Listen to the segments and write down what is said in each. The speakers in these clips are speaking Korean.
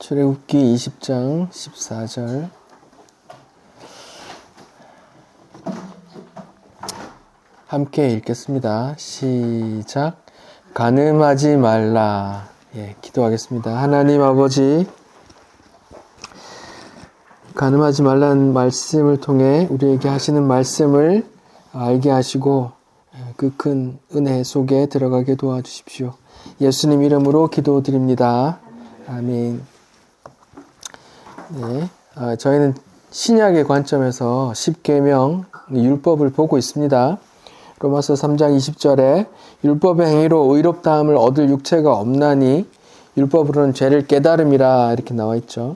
출애굽기 20장 14절. 함께 읽겠습니다. 시작. 간음하지 말라. 기도하겠습니다. 하나님 아버지, 간음하지 말라는 말씀을 통해 우리에게 하시는 말씀을 알게 하시고 그 큰 은혜 속에 들어가게 도와주십시오. 예수님 이름으로 기도드립니다. 아멘. 저희는 신약의 관점에서 십계명 율법을 보고 있습니다. 로마서 3장 20절에 율법의 행위로 의롭다함을 얻을 육체가 없나니 율법으로는 죄를 깨달음이라 이렇게 나와 있죠.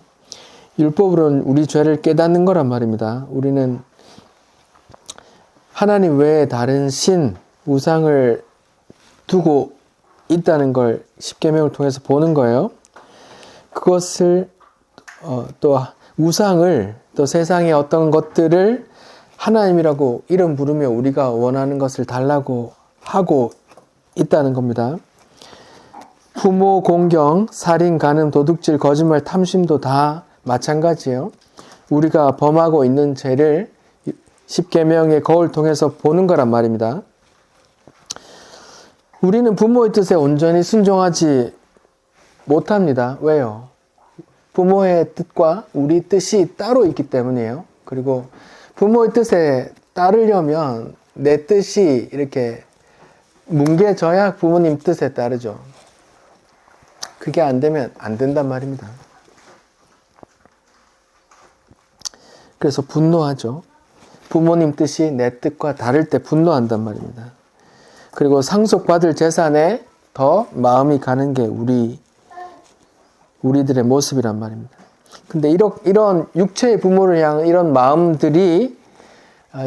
율법으로는 우리 죄를 깨닫는 거란 말입니다. 우리는 하나님 외에 다른 신, 우상을 두고 있다는 걸 십계명을 통해서 보는 거예요. 그것을 또 우상을 또 세상의 어떤 것들을 하나님이라고 이름 부르며 우리가 원하는 것을 달라고 하고 있다는 겁니다. 부모 공경, 살인, 간음, 도둑질, 거짓말, 탐심도 다 마찬가지예요. 우리가 범하고 있는 죄를 십계명의 거울 통해서 보는 거란 말입니다. 우리는 부모의 뜻에 온전히 순종하지 못합니다. 왜요? 부모의 뜻과 우리 뜻이 따로 있기 때문이에요. 그리고 부모의 뜻에 따르려면 내 뜻이 이렇게 뭉개져야 부모님 뜻에 따르죠. 그게 안 되면 안 된단 말입니다. 그래서 분노하죠. 부모님 뜻이 내 뜻과 다를 때 분노한단 말입니다. 그리고 상속받을 재산에 더 마음이 가는 게 우리들의 모습이란 말입니다. 근데 이런 육체의 부모를 향한 이런 마음들이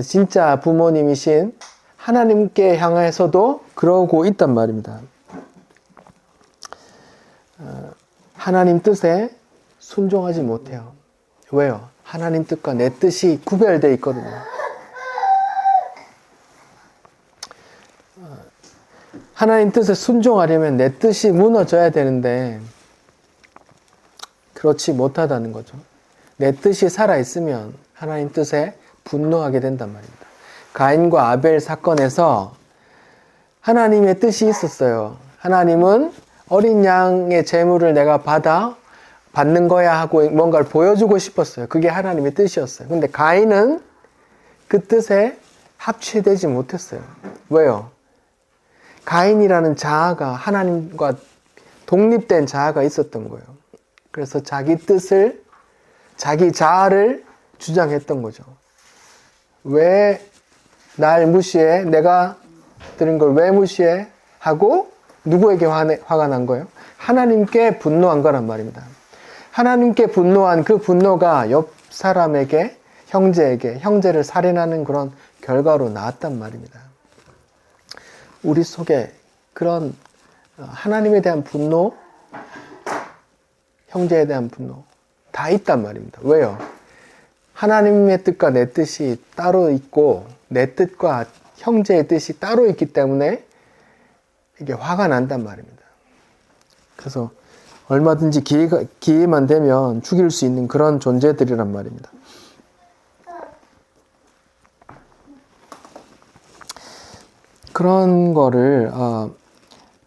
진짜 부모님이신 하나님께 향해서도 그러고 있단 말입니다. 하나님 뜻에 순종하지 못해요. 왜요? 하나님 뜻과 내 뜻이 구별되어 있거든요. 하나님 뜻에 순종하려면 내 뜻이 무너져야 되는데 그렇지 못하다는 거죠. 내 뜻이 살아있으면 하나님 뜻에 분노하게 된단 말입니다. 가인과 아벨 사건에서 하나님의 뜻이 있었어요. 하나님은 어린 양의 제물을 내가 받는 거야 하고 뭔가를 보여주고 싶었어요. 그게 하나님의 뜻이었어요. 근데 가인은 그 뜻에 합치되지 못했어요. 왜요? 가인이라는 자아가 하나님과 독립된 자아가 있었던 거예요. 그래서 자기 뜻을, 자기 자아를 주장했던 거죠. 왜 날 무시해? 내가 들은 걸 왜 무시해? 하고 누구에게 화가 난 거예요? 하나님께 분노한 거란 말입니다. 하나님께 분노한 그 분노가 옆 사람에게, 형제를 살인하는 그런 결과로 나왔단 말입니다. 우리 속에 그런 하나님에 대한 분노, 형제에 대한 분노 다 있단 말입니다. 왜요? 하나님의 뜻과 내 뜻이 따로 있고 내 뜻과 형제의 뜻이 따로 있기 때문에 이게 화가 난단 말입니다. 그래서 얼마든지 기회만 되면 죽일 수 있는 그런 존재들이란 말입니다. 그런 거를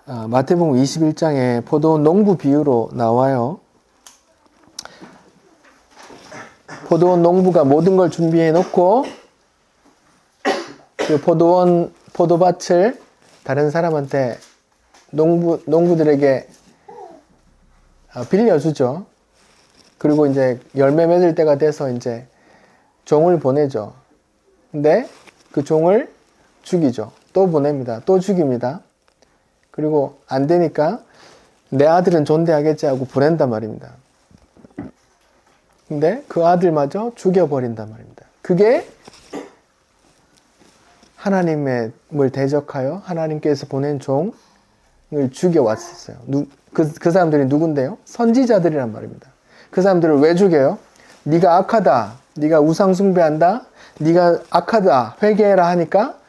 마태복음 21장에 포도원 농부 비유로 나와요. 포도원 농부가 모든 걸 준비해 놓고 그 포도밭을 다른 사람한테 농부들에게 빌려주죠. 그리고 이제 열매 맺을 때가 돼서 이제 종을 보내죠. 근데 그 종을 죽이죠. 또 보냅니다. 또 죽입니다. 그리고 안 되니까 내 아들은 존대하겠지 하고 보낸단 말입니다. 근데 그 아들마저 죽여버린단 말입니다. 그게 하나님을 대적하여 하나님께서 보낸 종을 죽여왔었어요. 그 사람들이 누군데요? 선지자들이란 말입니다. 그 사람들을 왜 죽여요? 네가 악하다. 네가 우상 숭배한다. 네가 악하다. 회개해라 하니까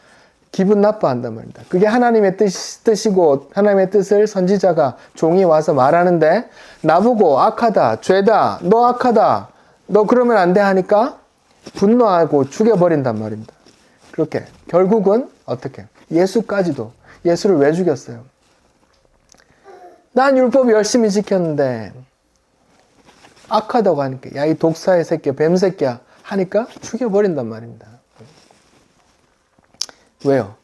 기분 나빠한단 말입니다. 그게 하나님의 뜻이고 하나님의 뜻을 선지자가 종이 와서 말하는데 나보고 악하다, 죄다, 너 악하다, 너 그러면 안 돼 하니까 분노하고 죽여버린단 말입니다. 그렇게 결국은 어떻게? 예수까지도. 예수를 왜 죽였어요? 난 율법 열심히 지켰는데 악하다고 하니까 야 이 독사의 새끼야, 뱀 새끼야 하니까 죽여버린단 말입니다. 왜요?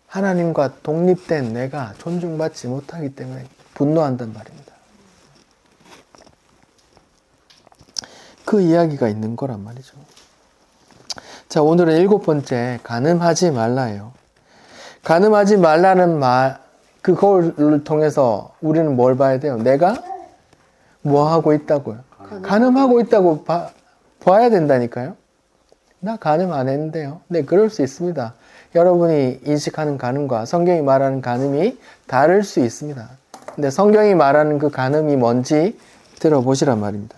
하나님과 독립된 내가 존중받지 못하기 때문에 분노한단 말입니다. 그 이야기가 있는 거란 말이죠. 자, 오늘은 7번째, 간음하지 말라예요. 간음하지 말라는 말, 그걸 통해서 우리는 뭘 봐야 돼요? 내가 뭐 하고 있다고요? 간음하고 있다고 봐야 된다니까요. 나 간음 안 했는데요. 네, 그럴 수 있습니다. 여러분이 인식하는 간음과 성경이 말하는 간음이 다를 수 있습니다. 근데 성경이 말하는 그 간음이 뭔지 들어보시란 말입니다.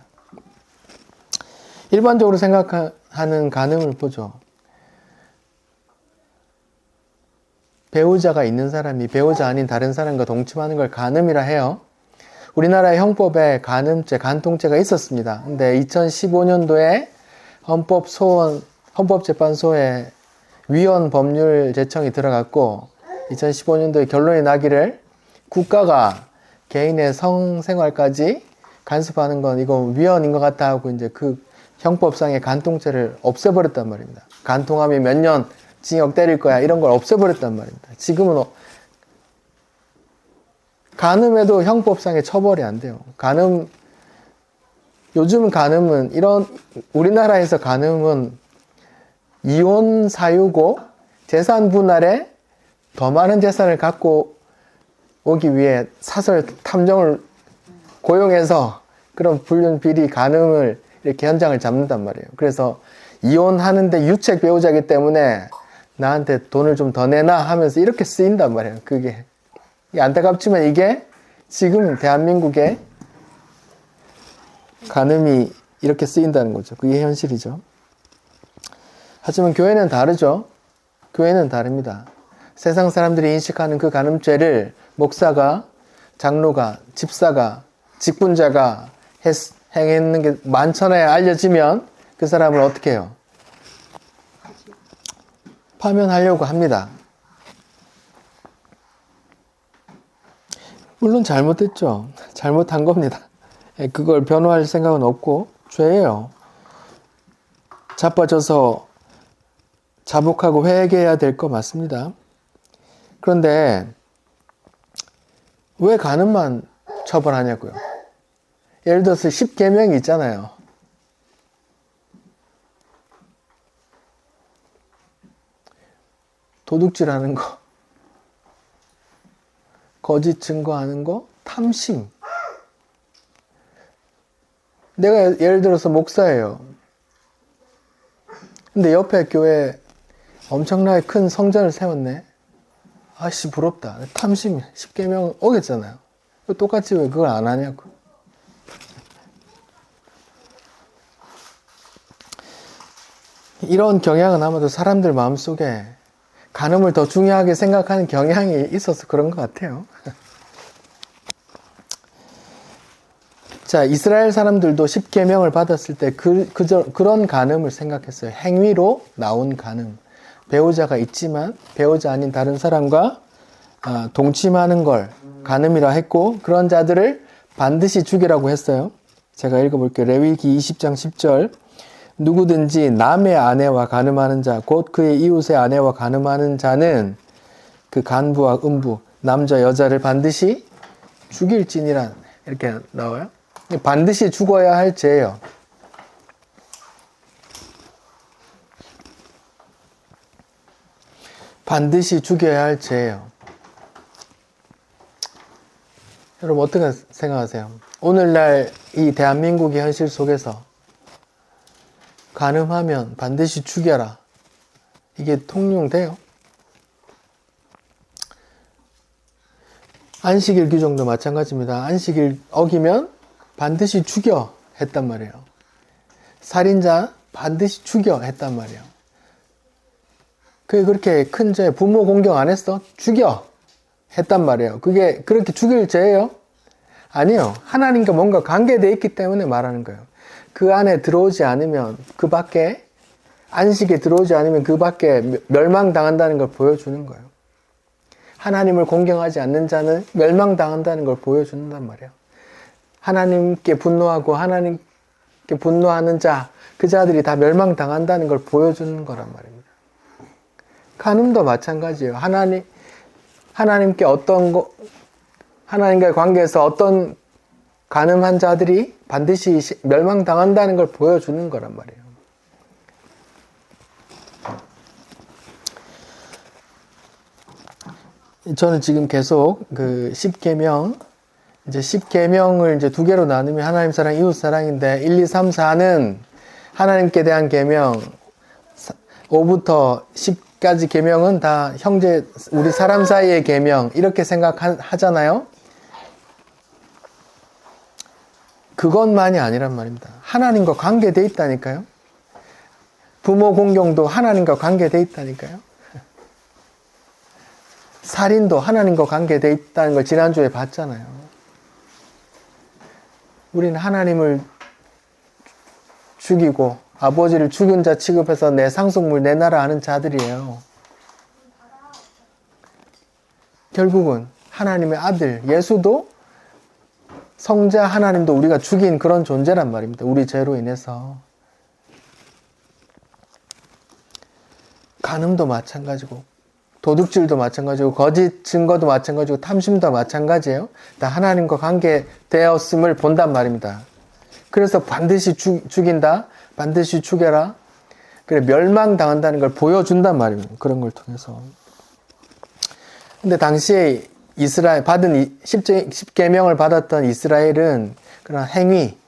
일반적으로 생각하는 간음을 보죠. 배우자가 있는 사람이 배우자 아닌 다른 사람과 동침하는 걸 간음이라 해요. 우리나라의 형법에 간음죄, 간통죄가 있었습니다. 근데 2015년도에 헌법재판소에 위헌 법률 제청이 들어갔고 2015년도에 결론이 나기를 국가가 개인의 성생활까지 간섭하는 건 이거 위헌인 것 같다 하고 이제 그 형법상의 간통죄를 없애버렸단 말입니다. 간통하면 몇 년 징역 때릴 거야 이런 걸 없애버렸단 말입니다. 지금은 간음에도 형법상의 처벌이 안 돼요. 요즘 간음은 우리나라에서 간음은 이혼 사유고 재산 분할에 더 많은 재산을 갖고 오기 위해 사설 탐정을 고용해서 그런 불륜 비리 간음을 이렇게 현장을 잡는단 말이에요. 그래서 이혼하는데 유책 배우자이기 때문에 나한테 돈을 좀 더 내놔 하면서 이렇게 쓰인단 말이에요. 그게 안타깝지만 이게 지금 대한민국의 간음이 이렇게 쓰인다는 거죠. 그게 현실이죠. 하지만 교회는 다르죠. 교회는 다릅니다. 세상 사람들이 인식하는 그 간음죄를 목사가, 장로가, 집사가, 직분자가 행했는 게 만천하에 알려지면 그 사람을 어떻게 해요? 파면하려고 합니다. 물론 잘못했죠. 잘못한 겁니다. 그걸 변호할 생각은 없고 죄예요. 자빠져서 자복하고 회개해야 될 거 맞습니다. 그런데 왜 간음만 처벌하냐고요. 예를 들어서 10계명이 있잖아요. 도둑질하는 거, 거짓 증거하는 거, 탐심. 내가 예를 들어서 목사예요. 근데 옆에 교회에 엄청나게 큰 성전을 세웠네. 아씨 부럽다. 탐심 10계명 오겠잖아요. 똑같이 왜 그걸 안 하냐고. 이런 경향은 아마도 사람들 마음속에 간음을 더 중요하게 생각하는 경향이 있어서 그런 것 같아요. 자, 이스라엘 사람들도 10계명을 받았을 때 그런 간음을 생각했어요. 행위로 나온 간음. 배우자가 있지만 배우자 아닌 다른 사람과 동침하는 걸 간음이라 했고 그런 자들을 반드시 죽이라고 했어요. 제가 읽어볼게요. 레위기 20장 10절 누구든지 남의 아내와 간음하는 자 곧 그의 이웃의 아내와 간음하는 자는 그 간부와 음부 남자 여자를 반드시 죽일지니라 이렇게 나와요. 반드시 죽어야 할 죄예요. 반드시 죽여야 할 죄예요. 여러분 어떻게 생각하세요? 오늘날 이 대한민국의 현실 속에서 간음하면 반드시 죽여라. 이게 통용돼요? 안식일 규정도 마찬가지입니다. 안식일 어기면 반드시 죽여 했단 말이에요. 살인자 반드시 죽여 했단 말이에요. 그게 그렇게 큰 죄, 부모 공경 안 했어? 죽여! 했단 말이에요. 그게 그렇게 죽일 죄예요? 아니요. 하나님과 뭔가 관계되어 있기 때문에 말하는 거예요. 그 안에 들어오지 않으면 그 밖에, 안식에 들어오지 않으면 그 밖에 멸망당한다는 걸 보여주는 거예요. 하나님을 공경하지 않는 자는 멸망당한다는 걸 보여준단 말이에요. 하나님께 분노하고 하나님께 분노하는 자, 그 자들이 다 멸망당한다는 걸 보여주는 거란 말입니다. 간음도 마찬가지예요. 하나님께 하나님과의 관계에서 어떤 간음한 자들이 반드시 멸망당한다는 걸 보여주는 거란 말이에요. 저는 지금 계속 그 10계명, 이제 10계명을 이제 두 개로 나누면 하나님 사랑, 이웃 사랑인데 1, 2, 3, 4는 하나님께 대한 계명, 5부터 10까지 계명은 다 형제, 우리 사람 사이의 계명 이렇게 생각하잖아요. 그것만이 아니란 말입니다. 하나님과 관계되어 있다니까요. 부모 공경도 하나님과 관계되어 있다니까요. 살인도 하나님과 관계되어 있다는 걸 지난주에 봤잖아요. 우리는 하나님을 죽이고 아버지를 죽은 자 취급해서 내 상속물 내놔라 하는 자들이에요. 결국은 하나님의 아들 예수도 성자 하나님도 우리가 죽인 그런 존재란 말입니다. 우리 죄로 인해서. 간음도 마찬가지고 도둑질도 마찬가지고 거짓 증거도 마찬가지고 탐심도 마찬가지예요. 다 하나님과 관계되었음을 본단 말입니다. 그래서 반드시 죽인다. 반드시 죽여라. 그래 멸망당한다는 걸 보여준단 말입니다. 그런 걸 통해서. 근데 당시에 이스라엘 받은 10계명을 받았던 이스라엘은 그런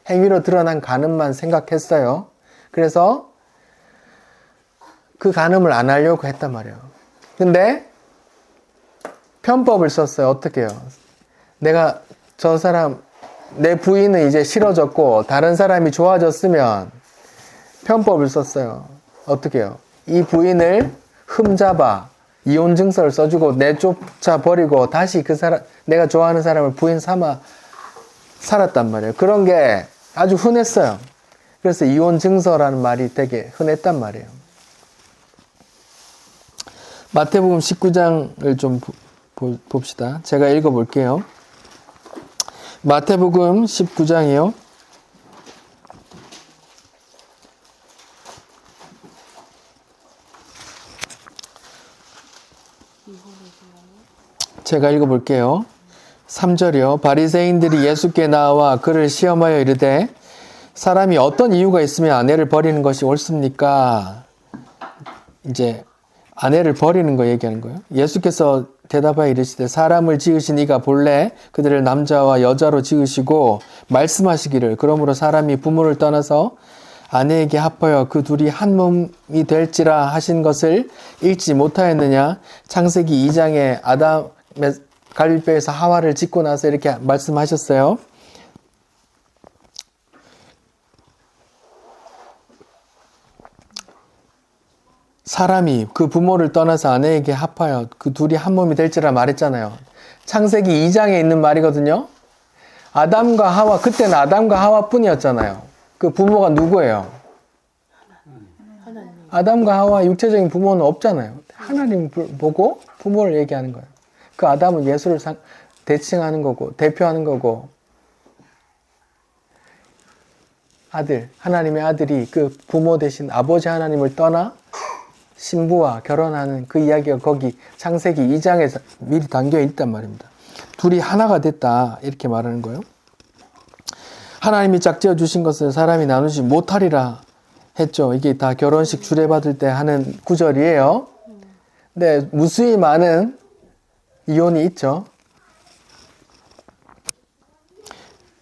행위로 드러난 간음만 생각했어요. 그래서 그 간음을 안 하려고 했단 말이에요. 근데 편법을 썼어요. 어떻게 해요? 내가 저 사람 내 부인은 이제 싫어졌고 다른 사람이 좋아졌으면 편법을 썼어요. 어떻게 해요? 이 부인을 흠잡아 이혼 증서를 써주고 내쫓아 버리고 다시 그 사람 내가 좋아하는 사람을 부인 삼아 살았단 말이에요. 그런 게 아주 흔했어요. 그래서 이혼 증서라는 말이 되게 흔했단 말이에요. 마태복음 19장을 좀 봅시다. 제가 읽어볼게요. 마태복음 19장이요. 제가 읽어볼게요. 3절이요. 바리새인들이 예수께 나와 그를 시험하여 이르되 사람이 어떤 이유가 있으면 아내를 버리는 것이 옳습니까? 이제 아내를 버리는 거 얘기하는 거예요. 예수께서 대답하여 이르시되 사람을 지으신 이가 본래 그들을 남자와 여자로 지으시고 말씀하시기를 그러므로 사람이 부모를 떠나서 아내에게 합하여 그 둘이 한 몸이 될지라 하신 것을 읽지 못하였느냐. 창세기 2장에 아담의 갈비뼈에서 하와를 짓고 나서 이렇게 말씀하셨어요. 사람이 그 부모를 떠나서 아내에게 합하여 그 둘이 한 몸이 될지라 말했잖아요. 창세기 2장에 있는 말이거든요. 아담과 하와, 그때는 아담과 하와뿐이었잖아요. 그 부모가 누구예요? 아담과 하와 육체적인 부모는 없잖아요. 하나님 보고 부모를 얘기하는 거예요. 그 아담은 예수를 대칭하는 거고 대표하는 거고 아들, 하나님의 아들이 그 부모 대신 아버지 하나님을 떠나 신부와 결혼하는 그 이야기가 거기 창세기 2장에 미리 담겨 있단 말입니다. 둘이 하나가 됐다 이렇게 말하는 거예요. 하나님이 짝지어 주신 것을 사람이 나누지 못하리라 했죠. 이게 다 결혼식 주례받을 때 하는 구절이에요. 근데 무수히 많은 이혼이 있죠.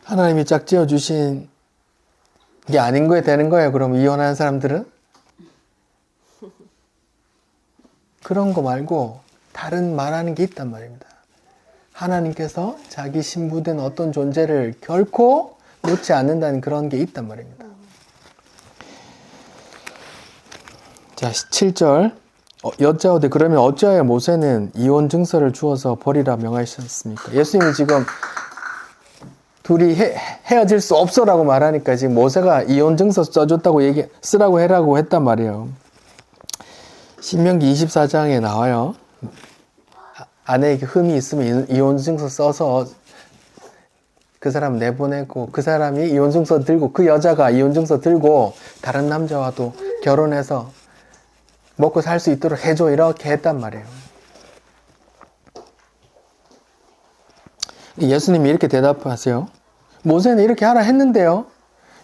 하나님이 짝지어 주신 게 아닌 거에 되는 거예요. 그럼 이혼하는 사람들은? 그런 거 말고 다른 말하는 게 있단 말입니다. 하나님께서 자기 신부된 어떤 존재를 결코 놓지 않는다는 그런 게 있단 말입니다. 자, 7절. 여짜오되 그러면 어찌하여 모세는 이혼 증서를 주어서 버리라 명하셨습니까? 예수님이 지금 둘이 헤어질 수 없어라고 말하니까 지금 모세가 이혼 증서 써줬다고 쓰라고 해라고 했단 말이에요. 신명기 24장에 나와요. 아내에게 흠이 있으면 이혼 증서 써서 그 사람 내보내고 그 사람이 이혼 증서 들고 그 여자가 이혼 증서 들고 다른 남자와도 결혼해서 먹고 살 수 있도록 해줘 이렇게 했단 말이에요. 예수님이 이렇게 대답하세요. 모세는 이렇게 하라 했는데요.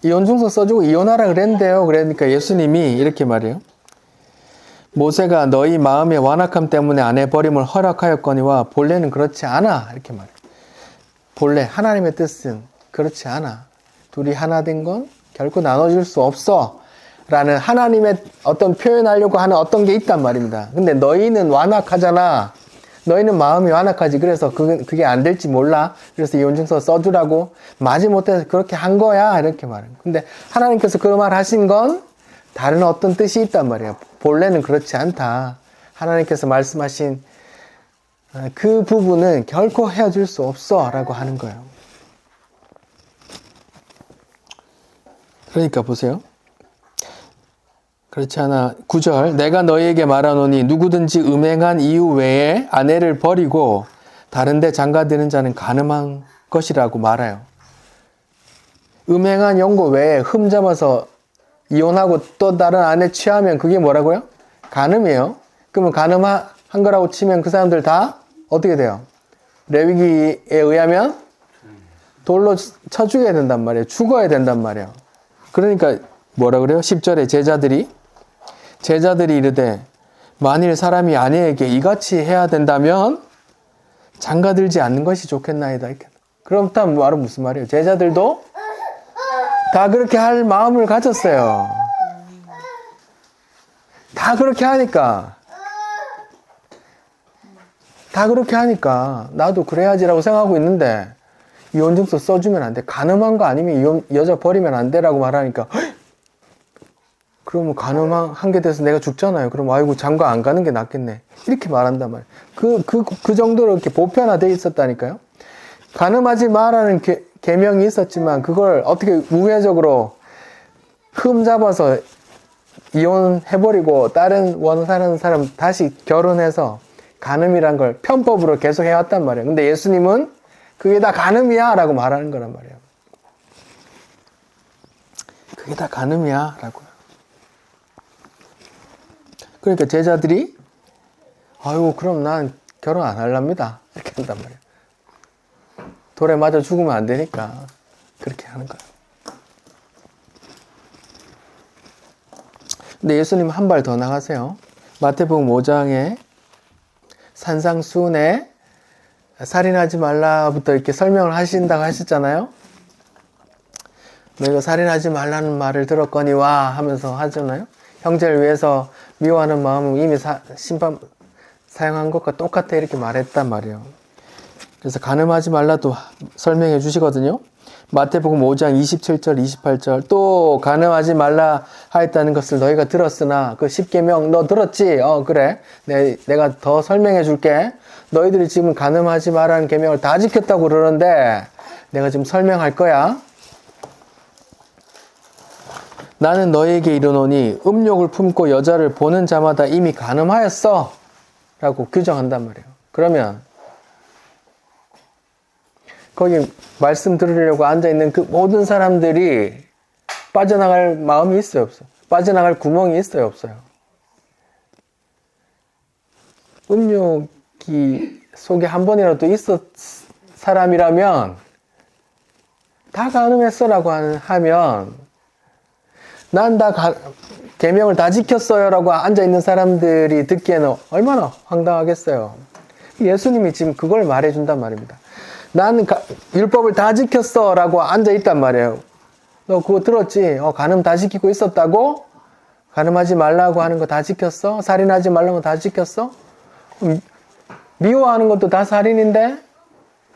이혼 증서 써주고 이혼하라 그랬는데요. 그러니까 예수님이 이렇게 말해요. 모세가 너희 마음의 완악함 때문에 아내 버림을 허락하였거니와 본래는 그렇지 않아. 이렇게 말해요. 본래 하나님의 뜻은 그렇지 않아. 둘이 하나 된 건 결코 나눠줄 수 없어. 라는 하나님의 어떤 표현하려고 하는 어떤 게 있단 말입니다. 근데 너희는 완악하잖아. 너희는 마음이 완악하지. 그래서 그게 안 될지 몰라. 그래서 이혼증서 써주라고 마지못해서 그렇게 한 거야. 이렇게 말해요. 근데 하나님께서 그 말 하신 건 다른 어떤 뜻이 있단 말이에요. 본래는 그렇지 않다. 하나님께서 말씀하신 그 부분은 결코 헤어질 수 없어. 라고 하는 거예요. 그러니까 보세요. 그렇지 않아. 9절 내가 너희에게 말하노니 누구든지 음행한 이유 외에 아내를 버리고 다른 데 장가드는 자는 간음한 것이라고 말해요. 음행한 연고 외에 흠잡아서 이혼하고 또 다른 아내 취하면 그게 뭐라고요? 간음이에요. 그러면 간음한 거라고 치면 그 사람들 다 어떻게 돼요? 레위기에 의하면 돌로 쳐 죽여야 된단 말이에요. 죽어야 된단 말이에요. 그러니까 뭐라 그래요? 10절에 제자들이 이르되 만일 사람이 아내에게 이같이 해야 된다면 장가들지 않는 것이 좋겠나이다. 그렇다면 말은 무슨 말이에요? 제자들도 다 그렇게 할 마음을 가졌어요. 다 그렇게 하니까 나도 그래야지라고 생각하고 있는데 이혼증서 써주면 안 돼. 간음한 거 아니면 여자 버리면 안 돼라고 말하니까 그러면 간음한 게 돼서 내가 죽잖아요. 그럼 아이고 장가 안 가는 게 낫겠네. 이렇게 말한단 말이에요. 그 정도로 이렇게 보편화되어 있었다니까요. 간음하지 마라는 계명이 있었지만 그걸 어떻게 우회적으로 흠 잡아서 이혼해버리고 다른 원하는 사람 다시 결혼해서 간음이란 걸 편법으로 계속 해왔단 말이에요. 근데 예수님은 그게 다 간음이야 라고 말하는 거란 말이에요. 그게 다 간음이야 라고요. 그러니까 제자들이 아이고 그럼 난 결혼 안 할랍니다 이렇게 한단 말이에요. 돌에 맞아 죽으면 안 되니까 그렇게 하는 거예요. 근데 예수님 한 발 더 나가세요. 마태복음 5장에 산상수훈에 살인하지 말라부터 이렇게 설명을 하신다고 하셨잖아요. 너희가 살인하지 말라는 말을 들었거니와 하면서 하잖아요. 형제를 위해서 미워하는 마음은 이미 심판 사용한 것과 똑같아 이렇게 말했단 말이에요. 그래서 간음하지 말라도 설명해 주시거든요. 마태복음 5장 27절 28절 또 간음하지 말라 하였다는 것을 너희가 들었으나 그 10계명 너 들었지? 그래 내가 더 설명해 줄게. 너희들이 지금 간음하지 말라는 계명을 다 지켰다고 그러는데 내가 지금 설명할 거야. 나는 너희에게 이르노니 음욕을 품고 여자를 보는 자마다 이미 간음하였어 라고 규정한단 말이에요. 그러면 거기 말씀 들으려고 앉아있는 그 모든 사람들이 빠져나갈 마음이 있어요, 없어요? 빠져나갈 구멍이 있어요, 없어요? 음욕이 속에 한 번이라도 있었 사람이라면 다 간음했어라고 하면 난 다 계명을 다 지켰어요 라고 앉아있는 사람들이 듣기에는 얼마나 황당하겠어요. 예수님이 지금 그걸 말해준단 말입니다. 나는 율법을 다 지켰어 라고 앉아있단 말이에요. 너 그거 들었지? 간음 다 지키고 있었다고? 간음하지 말라고 하는 거 다 지켰어? 살인하지 말라고 다 지켰어? 미워하는 것도 다 살인인데?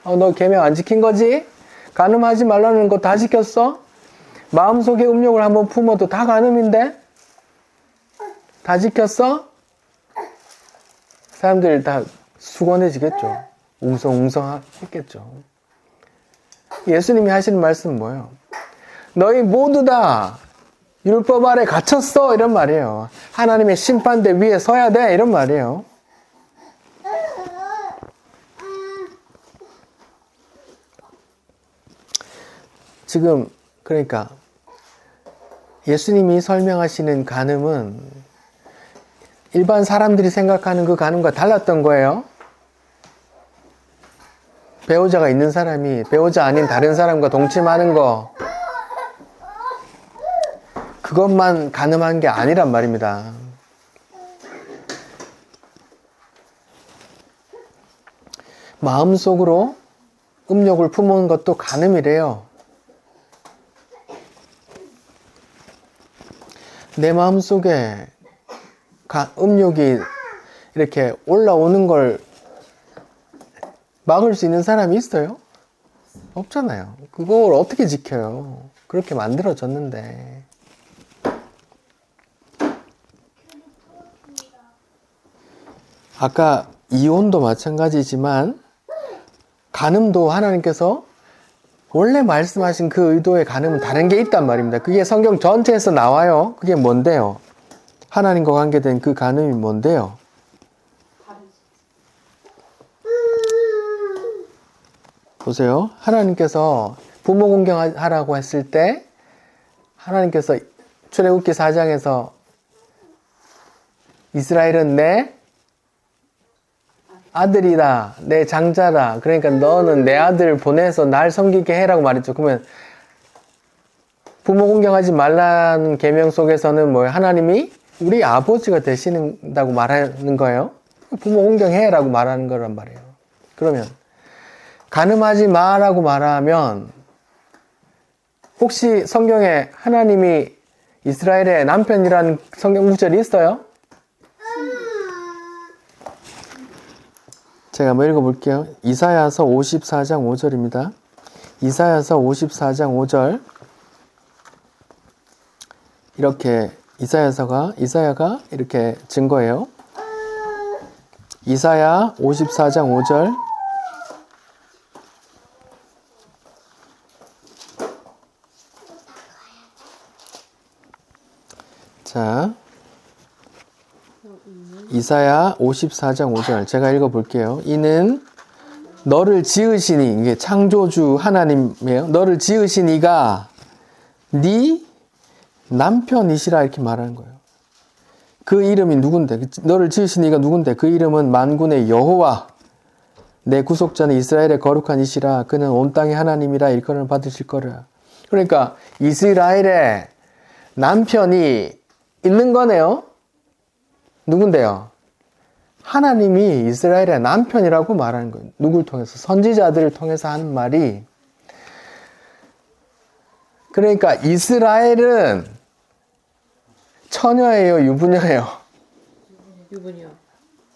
너 계명 안 지킨 거지? 간음하지 말라는 거 다 지켰어? 마음속에 음욕을 한번 품어도 다 간음인데? 다 지켰어? 사람들 다 수건해지겠죠. 웅성웅성 했겠죠. 예수님이 하시는 말씀은 뭐예요? 너희 모두 다 율법 아래 갇혔어 이런 말이에요. 하나님의 심판대 위에 서야 돼 이런 말이에요. 지금 그러니까 예수님이 설명하시는 간음은 일반 사람들이 생각하는 그 간음과 달랐던 거예요. 배우자가 있는 사람이 배우자 아닌 다른 사람과 동침하는 거, 그것만 간음한 게 아니란 말입니다. 마음속으로 음욕을 품은 것도 간음이래요. 내 마음속에 음욕이 이렇게 올라오는 걸 막을 수 있는 사람이 있어요? 없잖아요. 그걸 어떻게 지켜요? 그렇게 만들어졌는데. 아까 이혼도 마찬가지지만 간음도 하나님께서 원래 말씀하신 그 의도의 간음은 다른 게 있단 말입니다. 그게 성경 전체에서 나와요. 그게 뭔데요? 하나님과 관계된 그 간음이 뭔데요? 보세요. 하나님께서 부모 공경하라고 했을 때 하나님께서 출애굽기 4장에서 이스라엘은 내 아들이다, 내 장자다. 그러니까 너는 내 아들 보내서 날 섬기게 해라고 말했죠. 그러면 부모 공경하지 말라는 계명 속에서는 뭐예요? 하나님이 우리 아버지가 되신다고 말하는 거예요. 부모 공경해라고 말하는 거란 말이에요. 그러면 간음하지 마라고 말하면 혹시 성경에 하나님이 이스라엘의 남편이라는 성경 구절이 있어요? 제가 한번 읽어볼게요. 이사야서 54장 5절입니다. 이사야서 54장 5절. 이렇게 이사야가 이렇게 증거해요. 이사야 54장 5절. 자, 이사야 54장 5절 제가 읽어볼게요. 이는 너를 지으시니, 이게 창조주 하나님이에요. 너를 지으신 이가 네 남편이시라 이렇게 말하는 거예요. 그 이름이 누군데? 너를 지으신 이가 누군데? 그 이름은 만군의 여호와, 내 구속자는 이스라엘의 거룩한 이시라. 그는 온 땅의 하나님이라 일컬음을 받으실 거라. 그러니까 이스라엘의 남편이 있는 거네요. 누군데요? 하나님이 이스라엘의 남편이라고 말하는 거예요. 누굴 통해서? 선지자들을 통해서 하는 말이. 그러니까 이스라엘은 처녀예요, 유부녀예요? 유부녀.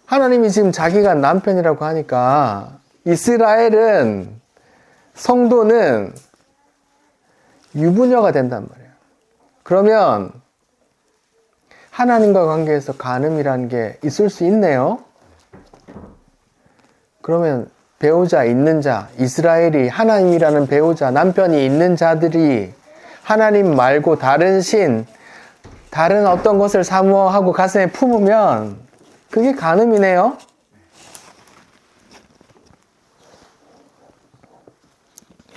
하나님이 지금 자기가 남편이라고 하니까 이스라엘은, 성도는 유부녀가 된단 말이에요. 그러면 하나님과 관계에서 간음이라는 게 있을 수 있네요. 그러면 배우자 있는 자, 이스라엘이 하나님이라는 배우자, 남편이 있는 자들이 하나님 말고 다른 신, 다른 어떤 것을 사모하고 가슴에 품으면 그게 간음이네요.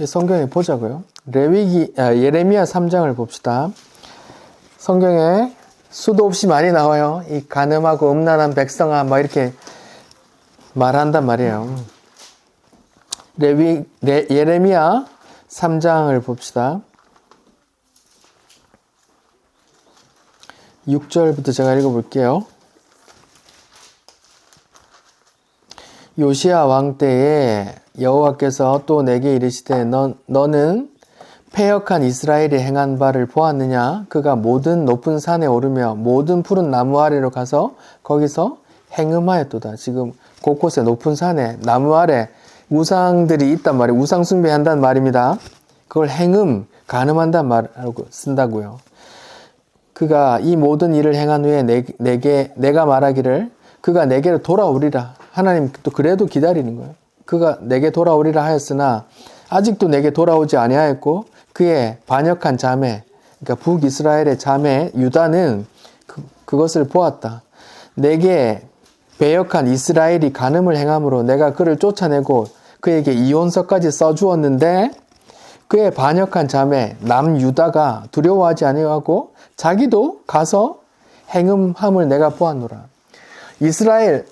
성경에 보자고요. 예레미야 3장을 봅시다. 성경에 수도 없이 많이 나와요. 이 간음하고 음란한 백성아 막 이렇게 말한단 말이에요. 예레미야 3장을 봅시다. 6절부터 제가 읽어볼게요. 요시야 왕 때에 여호와께서 또 내게 이르시되 너는 패역한 이스라엘이 행한 바를 보았느냐? 그가 모든 높은 산에 오르며 모든 푸른 나무 아래로 가서 거기서 행음하였도다. 지금 곳곳에 높은 산에 나무 아래 우상들이 있단 말이에요. 우상 숭배한다는 말입니다. 그걸 간음한다는 말하고 쓴다고요. 그가 이 모든 일을 행한 후에 내가 말하기를 그가 내게로 돌아오리라. 하나님 또 그래도 기다리는 거예요. 그가 내게 돌아오리라 하였으나 아직도 내게 돌아오지 아니하였고 그의 반역한 자매, 그러니까 북이스라엘의 자매 유다는 그것을 보았다. 내게 배역한 이스라엘이 간음을 행함으로 내가 그를 쫓아내고 그에게 이혼서까지 써주었는데 그의 반역한 자매 남유다가 두려워하지 아니하고 자기도 가서 행음함을 내가 보았노라. 이스라엘이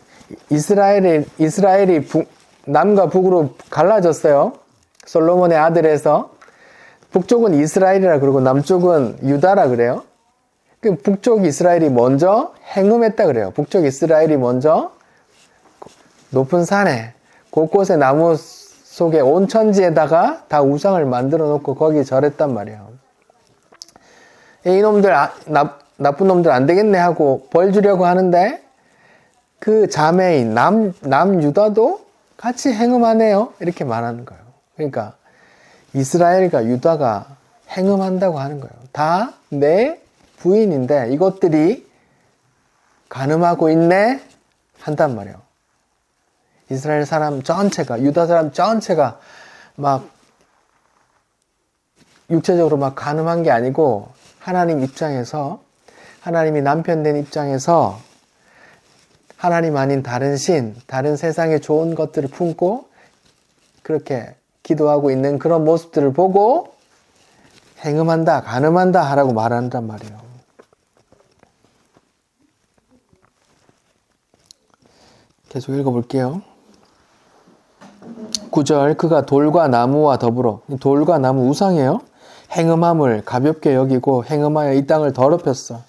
남과 북으로 갈라졌어요. 솔로몬의 아들에서 북쪽은 이스라엘이라 그러고 남쪽은 유다라 그래요. 북쪽 이스라엘이 먼저 행음했다 그래요. 북쪽 이스라엘이 먼저 높은 산에 곳곳에 나무 속에 온 천지에다가 다 우상을 만들어 놓고 거기 절했단 말이에요. 이놈들 나쁜 놈들 안 되겠네 하고 벌 주려고 하는데 그 자매인 남유다도 같이 행음하네요. 이렇게 말하는 거예요. 그러니까 이스라엘과 유다가 행음한다고 하는 거예요. 다 내 부인인데 이것들이 간음하고 있네 한단 말이에요. 이스라엘 사람 전체가, 유다 사람 전체가 막 육체적으로 막 간음한 게 아니고 하나님 입장에서, 하나님이 남편 된 입장에서 하나님 아닌 다른 신, 다른 세상의 좋은 것들을 품고 그렇게 기도하고 있는 그런 모습들을 보고 행음한다, 간음한다 하라고 말한단 말이에요. 계속 읽어볼게요. 9절, 그가 돌과 나무와 더불어, 돌과 나무 우상이에요. 행음함을 가볍게 여기고 행음하여 이 땅을 더럽혔어.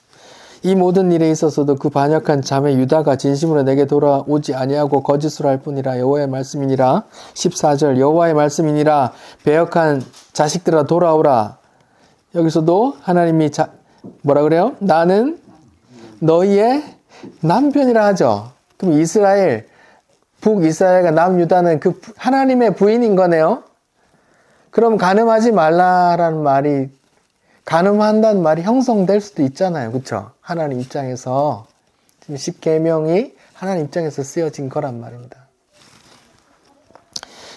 이 모든 일에 있어서도 그 반역한 자매 유다가 진심으로 내게 돌아오지 아니하고 거짓으로 할 뿐이라. 여호와의 말씀이니라. 14절, 여호와의 말씀이니라. 배역한 자식들아 돌아오라. 여기서도 하나님이 뭐라 그래요? 나는 너희의 남편이라 하죠. 그럼 이스라엘, 북이스라엘과 남유다는 그 하나님의 부인인 거네요. 그럼 간음하지 말라라는 말이, 간음한다는 말이 형성될 수도 있잖아요. 그렇죠? 하나님 입장에서 지금 10계명이 하나님 입장에서 쓰여진 거란 말입니다.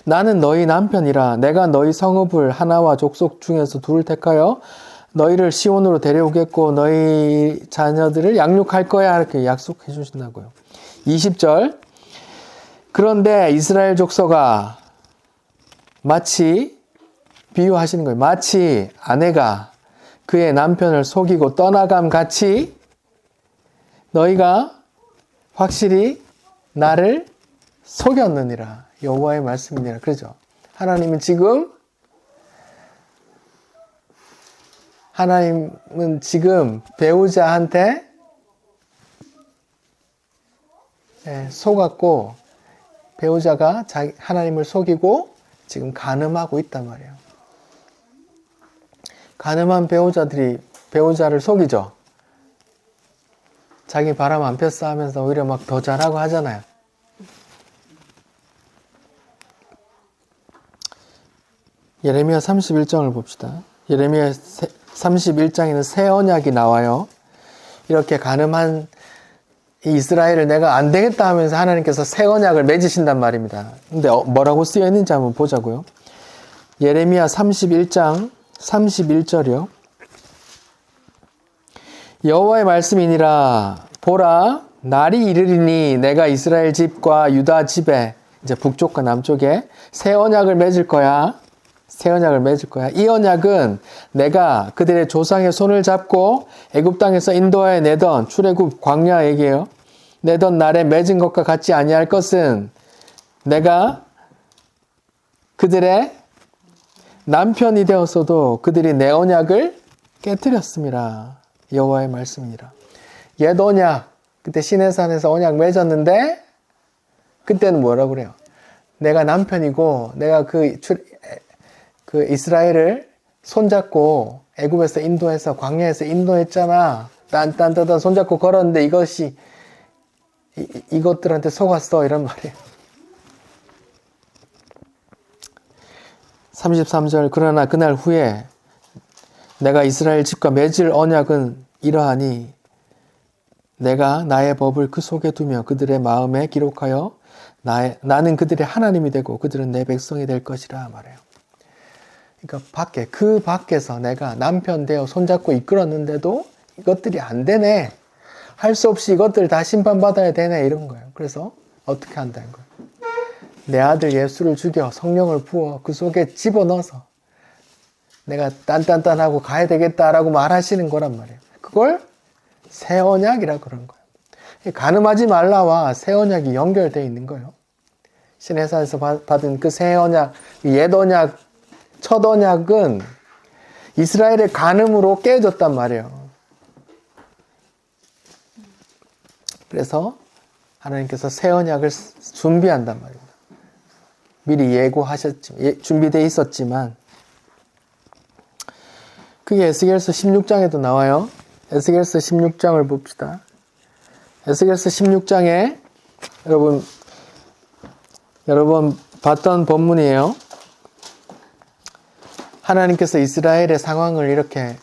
나는 너희 남편이라. 내가 너희 성읍을 하나와 족속 중에서 둘을 택하여 너희를 시온으로 데려오겠고 너희 자녀들을 양육할 거야. 이렇게 약속해 주신다고요. 20절, 그런데 이스라엘 족속아, 마치 비유하시는 거예요. 마치 아내가 그의 남편을 속이고 떠나감 같이 너희가 확실히 나를 속였느니라. 여호와의 말씀이니라. 그러죠. 하나님은 지금 배우자한테 속았고 배우자가 하나님을 속이고 지금 간음하고 있단 말이에요. 간음한 배우자들이 배우자를 속이죠. 자기 바람 안 폈어 하면서 오히려 막 더 잘하고 하잖아요. 예레미야 31장을 봅시다. 예레미야 31장에는 새 언약이 나와요. 이렇게 간음한 이 이스라엘을 내가 안 되겠다 하면서 하나님께서 새 언약을 맺으신단 말입니다. 근데 뭐라고 쓰여 있는지 한번 보자고요. 예레미야 31장 31절이요. 여호와의 말씀이니라. 보라, 날이 이르리니 내가 이스라엘 집과 유다 집에, 이제 북쪽과 남쪽에 새 언약을 맺을 거야. 새 언약을 맺을 거야. 이 언약은 내가 그들의 조상의 손을 잡고 애굽 땅에서 인도하여 내던, 출애굽 광야 얘기예요. 내던 날에 맺은 것과 같지 아니할 것은 내가 그들의 남편이 되었어도 그들이 내 언약을 깨뜨렸습니다. 여호와의 말씀이니라. 옛 언약, 그때 시내산에서 언약 맺었는데 그때는 뭐라고 그래요? 내가 남편이고 내가 그 이스라엘을 손잡고 애굽에서 인도해서 광야에서 인도했잖아. 딴딴딴딴 손잡고 걸었는데 이것들한테 속았어. 이런 말이에요. 33절, 그러나 그날 후에 내가 이스라엘 집과 맺을 언약은 이러하니 내가 나의 법을 그 속에 두며 그들의 마음에 기록하여 나는 그들의 하나님이 되고 그들은 내 백성이 될 것이라 말해요. 그러니까 그 밖에서 내가 남편 되어 손잡고 이끌었는데도 이것들이 안 되네. 할 수 없이 이것들 다 심판받아야 되네. 이런 거예요. 그래서 어떻게 한다는 거예요. 내 아들 예수를 죽여 성령을 부어 그 속에 집어넣어서 내가 딴딴딴하고 가야 되겠다라고 말하시는 거란 말이에요. 그걸 새 언약이라 그런 거예요. 간음하지 말라와 새 언약이 연결되어 있는 거예요. 시내산에서 받은 그 새 언약, 옛 언약, 첫 언약은 이스라엘의 간음으로 깨졌단 말이에요. 그래서 하나님께서 새 언약을 준비한단 말입니다. 미리 예고하셨지만, 준비되어 있었지만, 그게 에스겔서 16장에도 나와요. 에스겔서 16장을 봅시다. 에스겔서 16장에 여러분 봤던 본문이에요. 하나님께서 이스라엘의 상황을 이렇게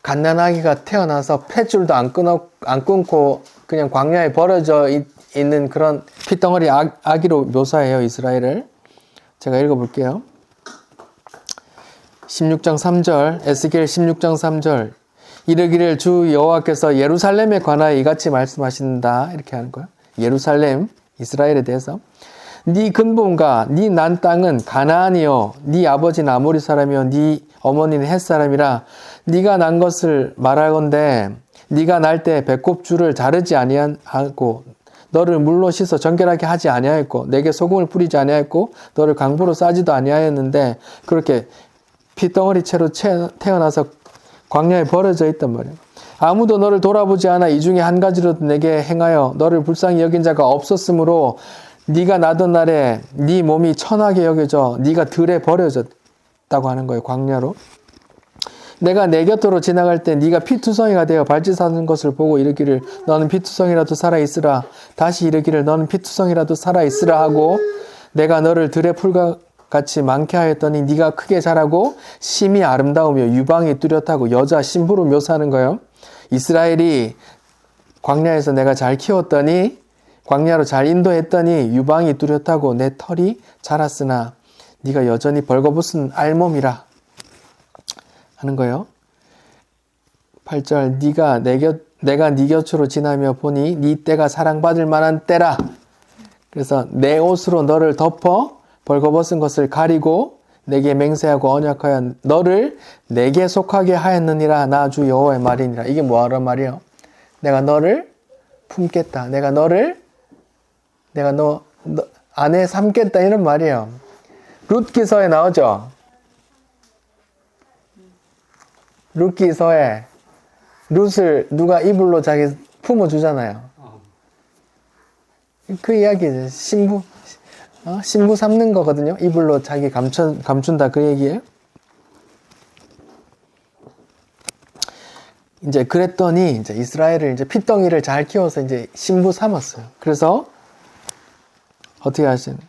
갓난아기가 태어나서 탯줄도 안 끊고 그냥 광야에 버려져 있는 그런 핏덩어리 아기로 묘사해요. 이스라엘을. 제가 읽어볼게요. 16장 3절, 에스겔 16장 3절. 이르기를 주 여호와께서 예루살렘에 관하여 이같이 말씀하신다. 이렇게 하는 거예요. 예루살렘, 이스라엘에 대해서. 네 근본과 네 난 땅은 가나안이요, 네 아버지는 아모리 사람이요, 네 어머니는 헷 사람이라. 네가 난 것을 말하건대 네가 날 때 배꼽줄을 자르지 아니하고 너를 물로 씻어 정결하게 하지 아니하였고 내게 소금을 뿌리지 아니하였고 너를 강보로 싸지도 아니하였는데 그렇게 핏덩어리 채로 태어나서 광야에 버려져 있단 말이에요. 아무도 너를 돌아보지 않아 이 중에 한 가지로도 내게 행하여 너를 불쌍히 여긴 자가 없었으므로 네가 나던 날에 네 몸이 천하게 여겨져 네가 들에 버려졌다고 하는 거예요. 광야로. 내가 내 곁으로 지나갈 때 네가 피투성이가 되어 발짓하는 것을 보고 이르기를 너는 피투성이라도 살아있으라. 다시 이르기를 너는 피투성이라도 살아있으라 하고 내가 너를 들의 풀과 같이 많게 하였더니 네가 크게 자라고 심히 아름다우며 유방이 뚜렷하고 여자 신부로 묘사하는 거예요. 이스라엘이 광야에서 내가 잘 키웠더니 광야로 잘 인도했더니 유방이 뚜렷하고 내 털이 자랐으나 네가 여전히 벌거벗은 알몸이라 하는 거예요. 8절 내가 네 곁으로 지나며 보니 네 때가 사랑받을 만한 때라. 그래서 내 옷으로 너를 덮어 벌거벗은 것을 가리고 내게 맹세하고 언약하여 너를 내게 속하게 하였느니라. 나 주 여호와의 말이니라. 이게 뭐하란 말이에요? 내가 너를 품겠다. 내가 너 아내 삼겠다 이런 말이에요. 룻기서에 나오죠. 룻기서에 룻을 누가 이불로 자기 품어주잖아요. 그 이야기죠. 신부 삼는 거거든요. 이불로 자기 감춘다 그 얘기예요. 이제 그랬더니 이제 이스라엘을 이제 핏덩이를 잘 키워서 이제 신부 삼았어요. 그래서 어떻게 하시는?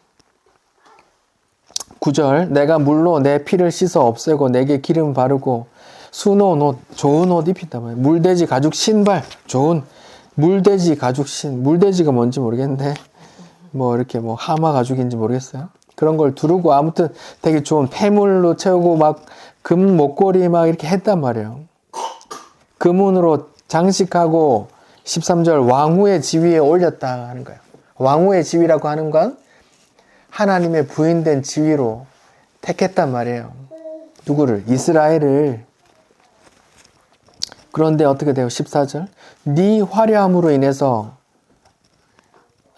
9절 내가 물로 내 피를 씻어 없애고 내게 기름 바르고 수놓은 옷, 좋은 옷 입힌단 말이에요. 물돼지 가죽 신발, 좋은 물돼지 가죽 물돼지가 뭔지 모르겠는데 뭐 이렇게 뭐 하마 가죽인지 모르겠어요. 그런 걸 두르고 아무튼 되게 좋은 폐물로 채우고 막 금 목걸이 막 이렇게 했단 말이에요. 금운으로 장식하고 13절 왕후의 지위에 올렸다 하는 거예요. 왕후의 지위라고 하는 건 하나님의 부인된 지위로 택했단 말이에요. 누구를? 이스라엘을. 그런데 어떻게 돼요? 14절 네 화려함으로 인해서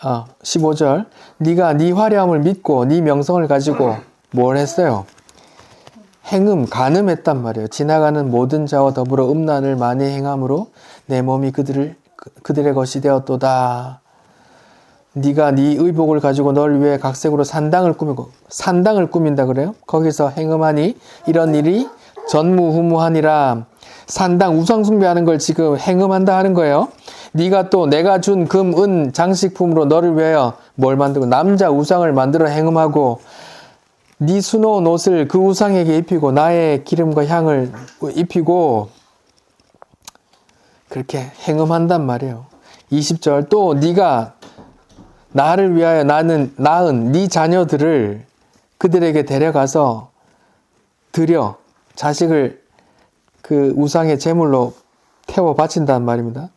15절 네가 네 화려함을 믿고 네 명성을 가지고 뭘 했어요? 간음했단 말이에요. 지나가는 모든 자와 더불어 음란을 많이 행함으로 내 몸이 그들의 것이 되었도다. 네가 네 의복을 가지고 널 위해 각색으로 산당을 꾸민다 그래요. 거기서 행음하니 이런 일이 전무후무하니라. 산당 우상 숭배하는 걸 지금 행음한다 하는 거예요. 네가 또 내가 준 금, 은 장식품으로 너를 위하여 뭘 만들고 남자 우상을 만들어 행음하고 네 수놓은 옷을 그 우상에게 입히고 나의 기름과 향을 입히고 그렇게 행음한단 말이에요. 20절 또 네가 나를 위하여 낳은 네 자녀들을 그들에게 데려가서 드려 자식을 그 우상의 제물로 태워 바친단 말입니다.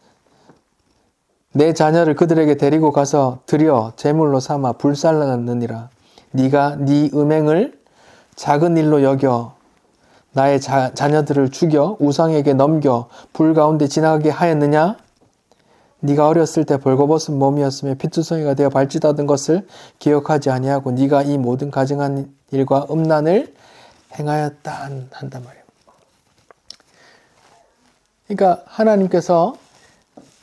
내 자녀를 그들에게 데리고 가서 드려 제물로 삼아 불살랐느니라. 네가 네 음행을 작은 일로 여겨 나의 자녀들을 죽여 우상에게 넘겨 불 가운데 지나가게 하였느냐? 네가 어렸을 때 벌거벗은 몸이었으며 피투성이가 되어 발짓하던 것을 기억하지 아니하고 네가 이 모든 가증한 일과 음란을 행하였다 한단 말이에요. 그러니까 하나님께서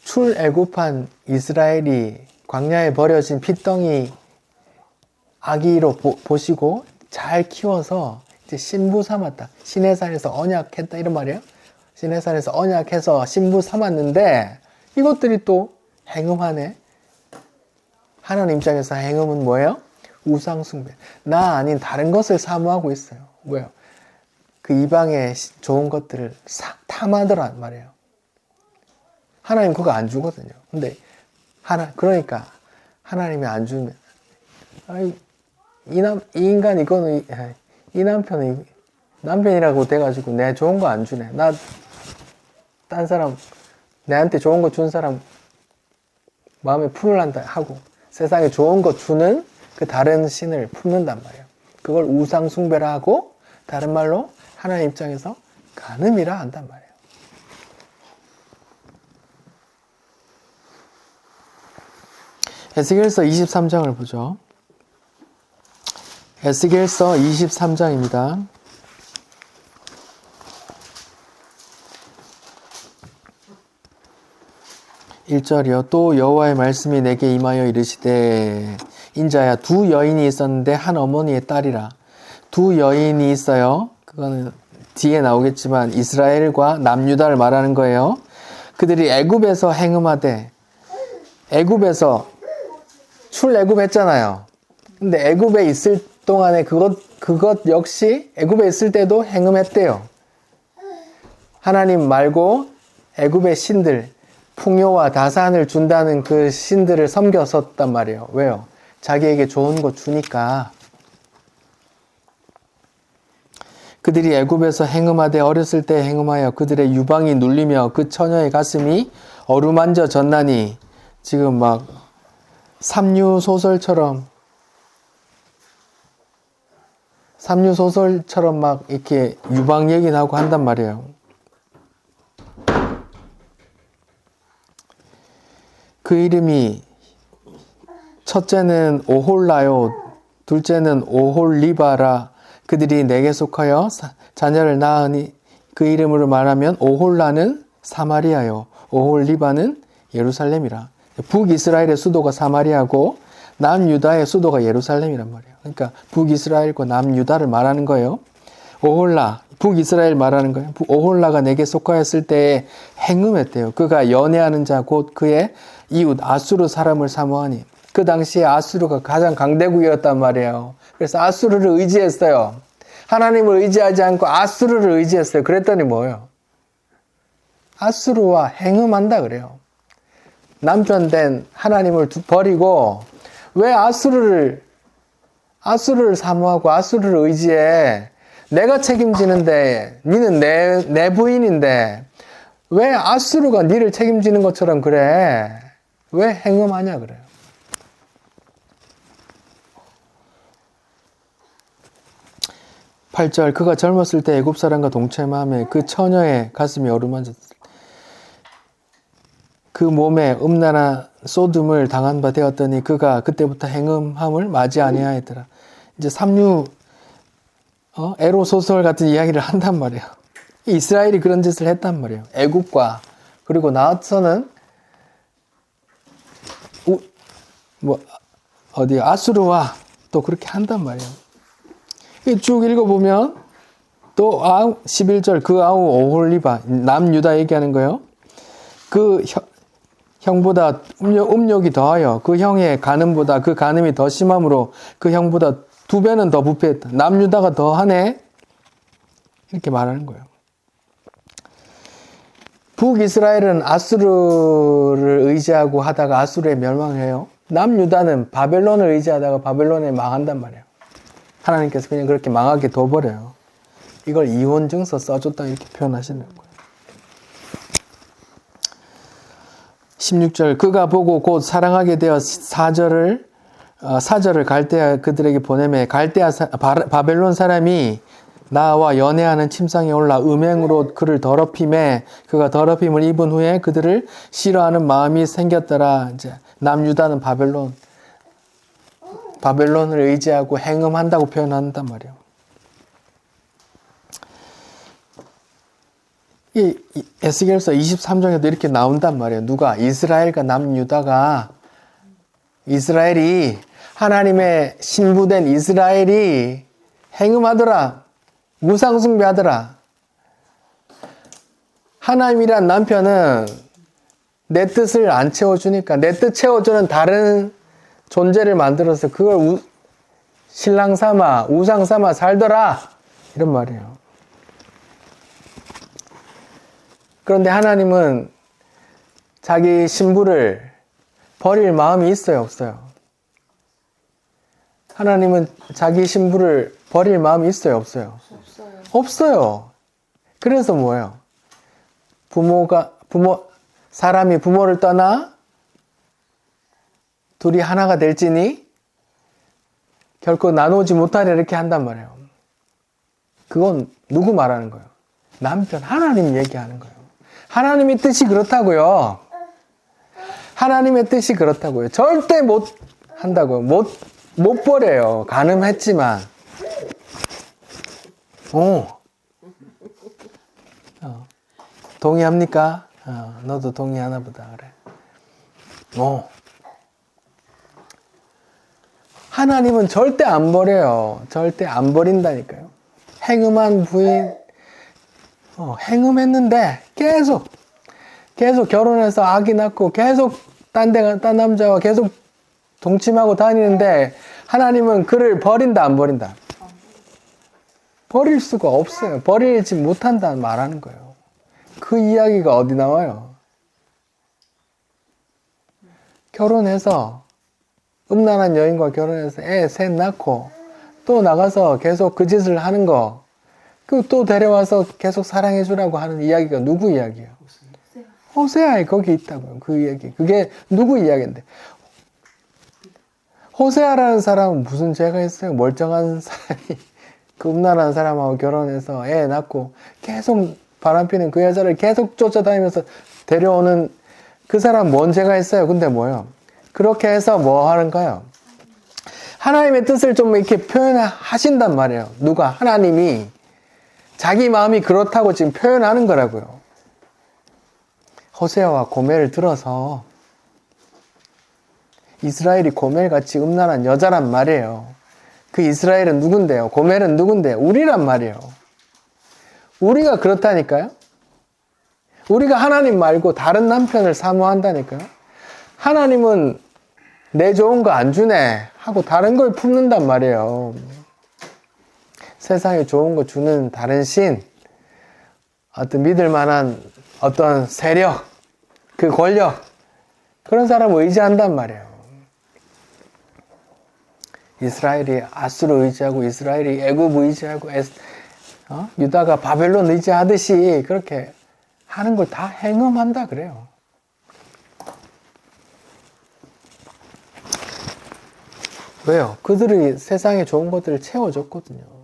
출애굽한 이스라엘이 광야에 버려진 핏덩이 아기로 보시고 잘 키워서 이제 신부 삼았다. 시내산에서 언약했다 이런 말이에요. 시내산에서 언약해서 신부 삼았는데 이것들이 또 행음하네. 하나님 입장에서 행음은 뭐예요? 우상숭배. 나 아닌 다른 것을 사모하고 있어요. 뭐예요? 그 이방의 좋은 것들을 탐하더란 말이에요. 하나님 그거 안 주거든요. 근데 그러니까 하나님이 안 주면 이 인간 이거는 이 남편이 남편이라고 돼가지고 내 좋은 거 안 주네. 나 딴 사람 내한테 좋은 거 준 사람 마음에 품을란다 하고 세상에 좋은 거 주는 그 다른 신을 품는단 말이에요. 그걸 우상 숭배라 하고 다른 말로 하나님 입장에서 간음이라 한단 말이에요. 에스겔서 23장을 보죠. 에스겔서 23장입니다. 1절이요. 또 여호와의 말씀이 내게 임하여 이르시되 인자야 두 여인이 있었는데 한 어머니의 딸이라. 두 여인이 있어요. 그거는 뒤에 나오겠지만 이스라엘과 남유다를 말하는 거예요. 그들이 애굽에서 행음하되 애굽에서 출애굽했잖아요. 근데 애굽에 있을 동안에 그것 역시 애굽에 있을 때도 행음했대요. 하나님 말고 애굽의 신들 풍요와 다산을 준다는 그 신들을 섬겼었단 말이에요. 왜요? 자기에게 좋은 거 주니까. 그들이 애굽에서 행음하되 어렸을 때 행음하여 그들의 유방이 눌리며 그 처녀의 가슴이 어루만져 졌나니. 지금 막 삼류소설처럼 막 이렇게 유방 얘기 나오고 한단 말이에요. 그 이름이 첫째는 오홀라요, 둘째는 오홀리바라. 그들이 내게 속하여 자녀를 낳으니 그 이름으로 말하면 오홀라는 사마리아요, 오홀리바는 예루살렘이라. 북이스라엘의 수도가 사마리아고 남유다의 수도가 예루살렘이란 말이에요. 그러니까 북이스라엘과 남유다를 말하는 거예요. 오홀라, 북이스라엘 말하는 거예요. 오홀라가 내게 속하였을 때에 행음했대요. 그가 연애하는 자 곧 그의 이웃 아수르 사람을 사모하니. 그 당시에 아수르가 가장 강대국이었단 말이에요. 그래서 아수르를 의지했어요. 하나님을 의지하지 않고 아수르를 의지했어요. 그랬더니 뭐예요? 아수르와 행음한다 그래요. 남편 된 하나님을 버리고 왜 아수르를 사모하고 아수르를 의지해? 내가 책임지는데 니는 내 부인인데 왜 아수르가 니를 책임지는 것처럼 그래? 왜 행음하냐 그래요. 팔 절 그가 젊었을 때 애굽 사람과 동침하며 그 처녀의 가슴이 어루만졌을 그 몸에 음란한 소돔을 당한 바 되었더니 그가 그때부터 행음함을 맞이 아니하였더라. 이제 삼류 에로 소설 같은 이야기를 한단 말이에요. 이스라엘이 그런 짓을 했단 말이에요. 애굽과 그리고 나와서는 아수르와 또 그렇게 한단 말이에요. 쭉 읽어보면 또 11절 그 아우 오홀리바 남유다 얘기하는 거예요. 그 형보다 음욕이 더하여 그 형의 간음보다 그 간음이 더 심함으로 그 형보다 2배는 더 부패했다. 남유다가 더 하네. 이렇게 말하는 거예요. 북이스라엘은 아수르를 의지하고 하다가 아수르에 멸망해요. 남유다는 바벨론을 의지하다가 바벨론에 망한단 말이에요. 하나님께서 그냥 그렇게 망하게 둬버려요. 이걸 이혼증서 써줬다 이렇게 표현하시는 거예요. 16절 그가 보고 곧 사랑하게 되어 사절을 갈대아 그들에게 보내매 바벨론 사람이 나와 연애하는 침상에 올라 음행으로 그를 더럽힘에 그가 더럽힘을 입은 후에 그들을 싫어하는 마음이 생겼더라. 이제 남유다는 바벨론을 의지하고 행음한다고 표현한단 말이에요. 이 에스겔서 23장에도 이렇게 나온단 말이에요. 누가? 이스라엘과 남유다가 이스라엘이 하나님의 신부된 이스라엘이 행음하더라. 무상숭배하더라. 하나님이란 남편은 내 뜻을 안 채워주니까 내 뜻 채워주는 다른 존재를 만들어서 그걸 신랑 삼아 우상 삼아 살더라. 이런 말이에요. 그런데 하나님은 자기 신부를 버릴 마음이 있어요, 없어요? 하나님은 자기 신부를 버릴 마음이 있어요, 없어요? 없어요. 없어요. 그래서 뭐예요? 사람이 부모를 떠나 둘이 하나가 될지니 결코 나누지 못하려 이렇게 한단 말이에요. 그건 누구 말하는 거예요? 남편, 하나님 얘기하는 거예요. 하나님의 뜻이 그렇다고요. 하나님의 뜻이 그렇다고요. 절대 못 한다고요. 못 버려요. 가늠했지만. 동의합니까? 너도 동의하나 보다. 그래. 하나님은 절대 안 버려요. 절대 안 버린다니까요. 행음한 부인, 행음했는데 계속 결혼해서 아기 낳고 계속 딴 남자와 계속 동침하고 다니는데 하나님은 그를 버린다 안 버린다? 버릴 수가 없어요. 버리지 못한다 말하는 거예요. 그 이야기가 어디 나와요? 결혼해서 음란한 여인과 결혼해서 애 셋 낳고 또 나가서 계속 그 짓을 하는 거 그 또 데려와서 계속 사랑해 주라고 하는 이야기가 누구 이야기예요? 호세아에 거기 있다고요. 그 이야기. 그게 누구 이야기인데? 호세아라는 사람은 무슨 죄가 있어요? 멀쩡한 사람이 그 음란한 사람하고 결혼해서 애 낳고 계속 바람피는 그 여자를 계속 쫓아다니면서 데려오는 그 사람 뭔 죄가 있어요? 근데 뭐예요? 그렇게 해서 뭐 하는가요? 하나님의 뜻을 좀 이렇게 표현하신단 말이에요. 누가? 하나님이 자기 마음이 그렇다고 지금 표현하는 거라고요. 호세아와 고멜을 들어서 이스라엘이 고멜같이 음란한 여자란 말이에요. 그 이스라엘은 누군데요? 고멜은 누군데요? 우리란 말이에요. 우리가 그렇다니까요. 우리가 하나님 말고 다른 남편을 사모한다니까요. 하나님은 내 좋은 거 안 주네 하고 다른 걸 품는단 말이에요. 세상에 좋은 거 주는 다른 신, 어떤 믿을 만한 어떤 세력, 그 권력, 그런 사람을 의지한단 말이에요. 이스라엘이 아수르 의지하고 이스라엘이 애굽 의지하고 유다가 바벨론 의지하듯이 그렇게 하는 걸 다 행음한다 그래요. 왜요? 그들이 세상에 좋은 것들을 채워줬거든요.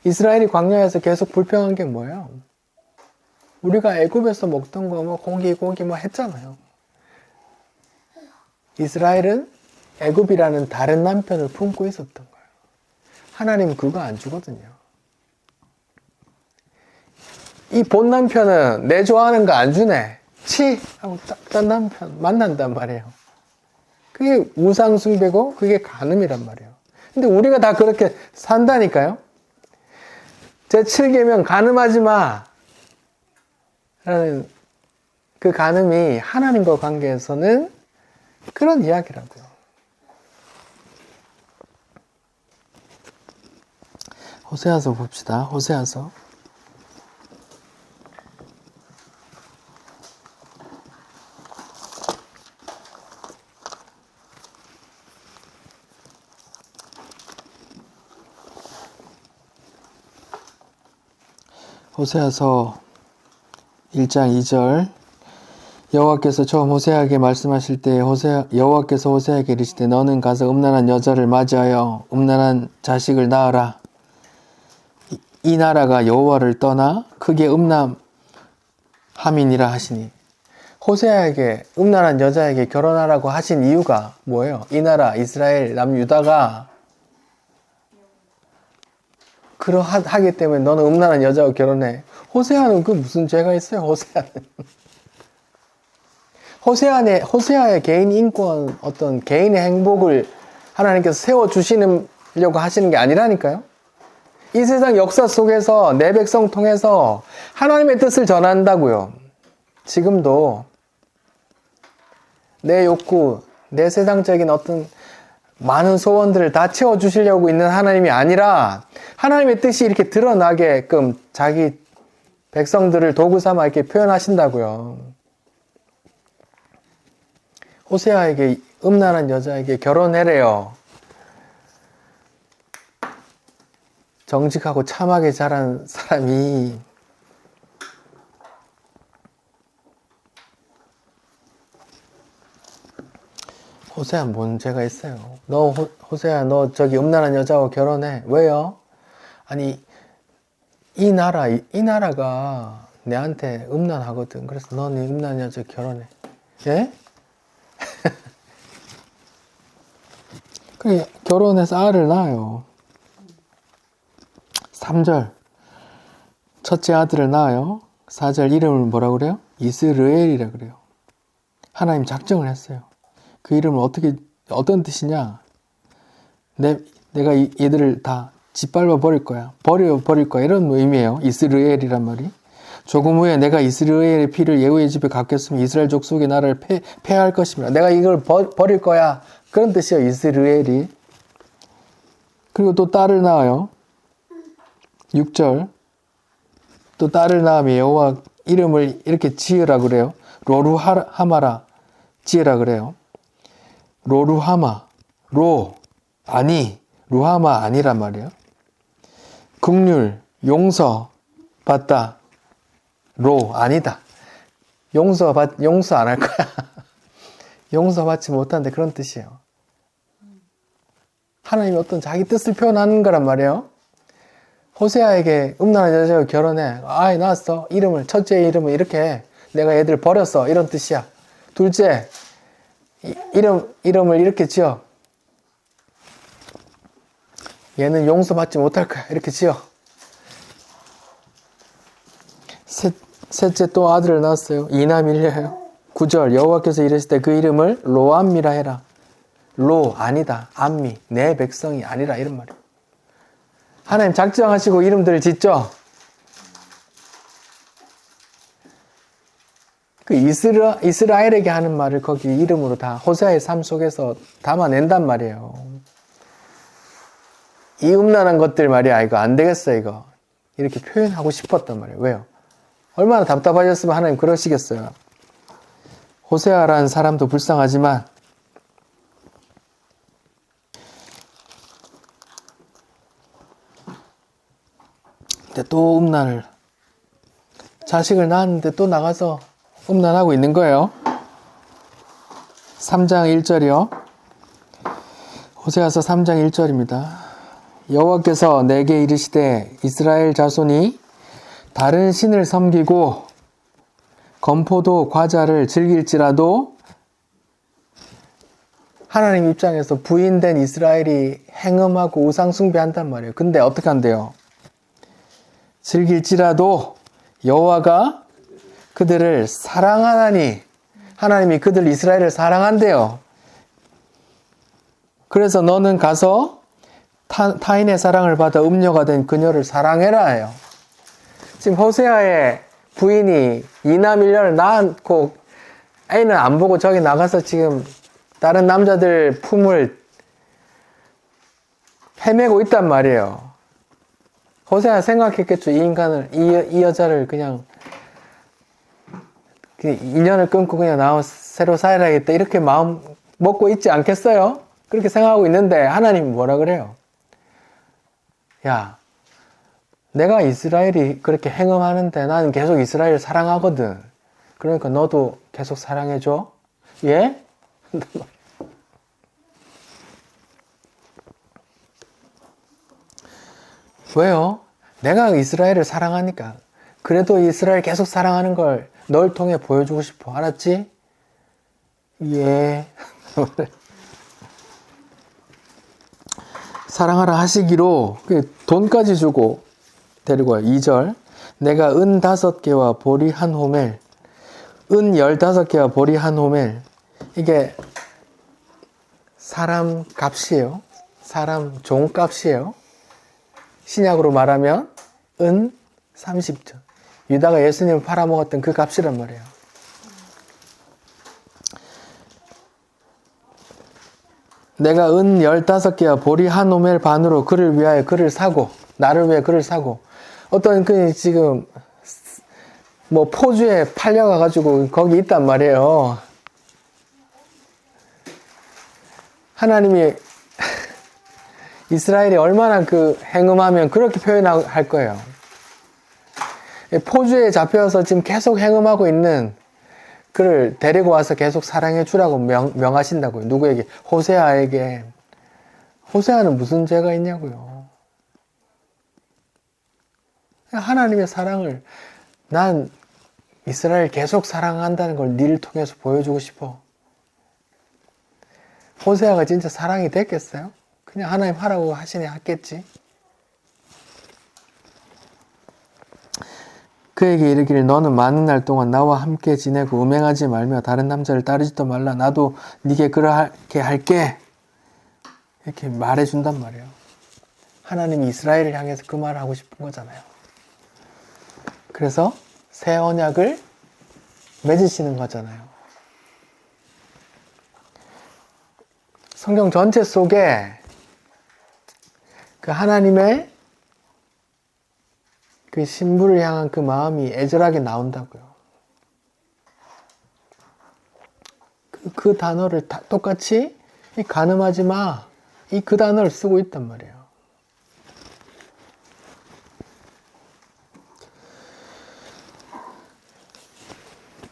이스라엘이 광야에서 계속 불평한 게 뭐예요? 우리가 애굽에서 먹던 거 뭐 고기 뭐 했잖아요. 이스라엘은 애굽이라는 다른 남편을 품고 있었던 거예요. 하나님은 그거 안 주거든요. 이 본 남편은 내 좋아하는 거 안 주네. 치! 하고 딴 남편 만난단 말이에요. 그게 우상숭배고 그게 간음이란 말이에요. 근데 우리가 다 그렇게 산다니까요. 제7계명 간음하지 마! 라는 그 간음이 하나님과 관계에서는 그런 이야기라고요. 호세아서 봅시다. 호세아서. 호세아서 1장 2절. 여호와께서 처음 호세아에게 말씀하실 때 여호와께서 호세아에게 이르시되 너는 가서 음란한 여자를 맞이하여 음란한 자식을 낳으라. 이 나라가 여호와를 떠나 크게 음란함이니라 하시니, 호세아에게 음란한 여자에게 결혼하라고 하신 이유가 뭐예요? 이 나라 이스라엘 남유다가 그러하기 때문에 너는 음란한 여자와 결혼해. 호세아는 그 무슨 죄가 있어요? 호세아의 개인 인권, 어떤 개인의 행복을 하나님께서 세워주시려고 하시는 게 아니라니까요. 이 세상 역사 속에서 내 백성 통해서 하나님의 뜻을 전한다고요. 지금도 내 욕구, 내 세상적인 어떤 많은 소원들을 다 채워주시려고 있는 하나님이 아니라 하나님의 뜻이 이렇게 드러나게끔 자기 백성들을 도구 삼아 이렇게 표현하신다고요. 호세아에게 음란한 여자에게 결혼해래요. 정직하고 참하게 자란 사람이 호세아 뭔 죄가 있어요? 호세아 너 저기 음란한 여자와 결혼해. 왜요? 아니 이 나라가 내한테 음란하거든. 그래서 너는 음란한 여자 결혼해. 예? 그래, 결혼해서 아를 낳아요. 3절 첫째 아들을 낳아요. 4절 이름을 뭐라 그래요? 이스르엘이라 그래요. 하나님 작정을 했어요. 그 이름은 어떤 뜻이냐? 내가 얘들을 다 짓밟아 버릴 거야. 버릴 거야. 이런 의미예요. 이스라엘이란 말이. 조금 후에 내가 이스라엘의 피를 예후의 집에 갚겠으면 이스라엘 족속의 나라를 폐할 것입니다. 내가 이걸 버릴 거야. 그런 뜻이에요. 이스라엘이. 그리고 또 딸을 낳아요. 6절. 또 딸을 낳으면 여호와 이름을 이렇게 지으라 그래요. 로루하마라 지으라 그래요. 로루하마. 루하마 아니란 말이에요. 긍휼, 용서 받다. 아니다. 용서 안 할 거야. 용서받지 못한데 그런 뜻이에요. 하나님이 어떤 자기 뜻을 표현하는 거란 말이에요. 호세아에게 음란한 여자와 결혼해. 아이 낳았어. 첫째 이름을 이렇게 해. 내가 애들 버렸어. 이런 뜻이야. 둘째 이름을 이렇게 지어. 얘는 용서받지 못할 거야. 이렇게 지어. 셋째 또 아들을 낳았어요. 이남일이에요. 9절 여호와께서 이르시되 그 이름을 로암미라 해라. 아니다. 암미 내 백성이 아니라 이런 말이에요. 하나님 작정하시고 이름들을 짓죠. 그 이스라엘에게 하는 말을 거기 이름으로 다 호세아의 삶 속에서 담아낸단 말이에요. 이 음란한 것들 말이야. 이거 안 되겠어 이거. 이렇게 표현하고 싶었단 말이에요. 왜요? 얼마나 답답하셨으면 하나님 그러시겠어요. 호세아라는 사람도 불쌍하지만 근데 또 자식을 낳았는데 또 나가서 음란하고 있는 거예요. 3장 1절이요. 호세아서 3장 1절입니다. 여호와께서 내게 이르시되 이스라엘 자손이 다른 신을 섬기고 건포도 과자를 즐길지라도 하나님 입장에서 부인된 이스라엘이 행음하고 우상 숭배한단 말이에요. 근데 어떻게 한대요? 즐길지라도 여호와가 그들을 사랑하나니 하나님이 그들 이스라엘을 사랑한대요. 그래서 너는 가서 타인의 사랑을 받아 음녀가 된 그녀를 사랑해라 해요. 지금 호세아의 부인이 이남 1년을 낳고 애는 안 보고 저기 나가서 지금 다른 남자들 품을 헤매고 있단 말이에요. 호세아가 생각했겠죠. 이 인간을, 이 여자를 그냥 2년을 끊고 그냥 새로 살아야겠다. 이렇게 마음 먹고 있지 않겠어요? 그렇게 생각하고 있는데 하나님이 뭐라 그래요? 야, 내가 이스라엘이 그렇게 행음하는데 나는 계속 이스라엘을 사랑하거든. 그러니까 너도 계속 사랑해줘. 예? 왜요? 내가 이스라엘을 사랑하니까. 그래도 이스라엘 계속 사랑하는 걸 널 통해 보여주고 싶어. 알았지? 예. 사랑하라 하시기로 돈까지 주고 데리고 와요. 2절. 내가 은 5개와 보리 한 호멜. 은 15개와 보리 한 호멜. 이게 사람 값이에요. 사람 종값이에요. 신약으로 말하면 은 30전. 유다가 예수님을 팔아먹었던 그 값이란 말이에요. 내가 은 15개와 보리 한 호멜 반으로 그를 위하여 그를 사고, 나를 위해 그를 사고, 어떤 그 지금 뭐 포주에 팔려가가지고 거기 있단 말이에요. 하나님이 이스라엘이 얼마나 그 행음하면 그렇게 표현할 거예요. 포주에 잡혀서 지금 계속 행음하고 있는 그를 데리고 와서 계속 사랑해 주라고 명하신다고요. 누구에게? 호세아에게. 호세아는 무슨 죄가 있냐고요. 하나님의 사랑을 난 이스라엘 계속 사랑한다는 걸 니를 통해서 보여주고 싶어. 호세아가 진짜 사랑이 됐겠어요? 그냥 하나님 하라고 하시니 했겠지. 그에게 이르기를 너는 많은 날 동안 나와 함께 지내고 음행하지 말며 다른 남자를 따르지도 말라. 나도 네게 그렇게 할게. 이렇게 말해준단 말이에요. 하나님이 이스라엘을 향해서 그 말을 하고 싶은 거잖아요. 그래서 새 언약을 맺으시는 거잖아요. 성경 전체 속에 그 하나님의 그 신부를 향한 그 마음이 애절하게 나온다고요. 그 단어를 똑같이 간음하지 마. 그 단어를 쓰고 있단 말이에요.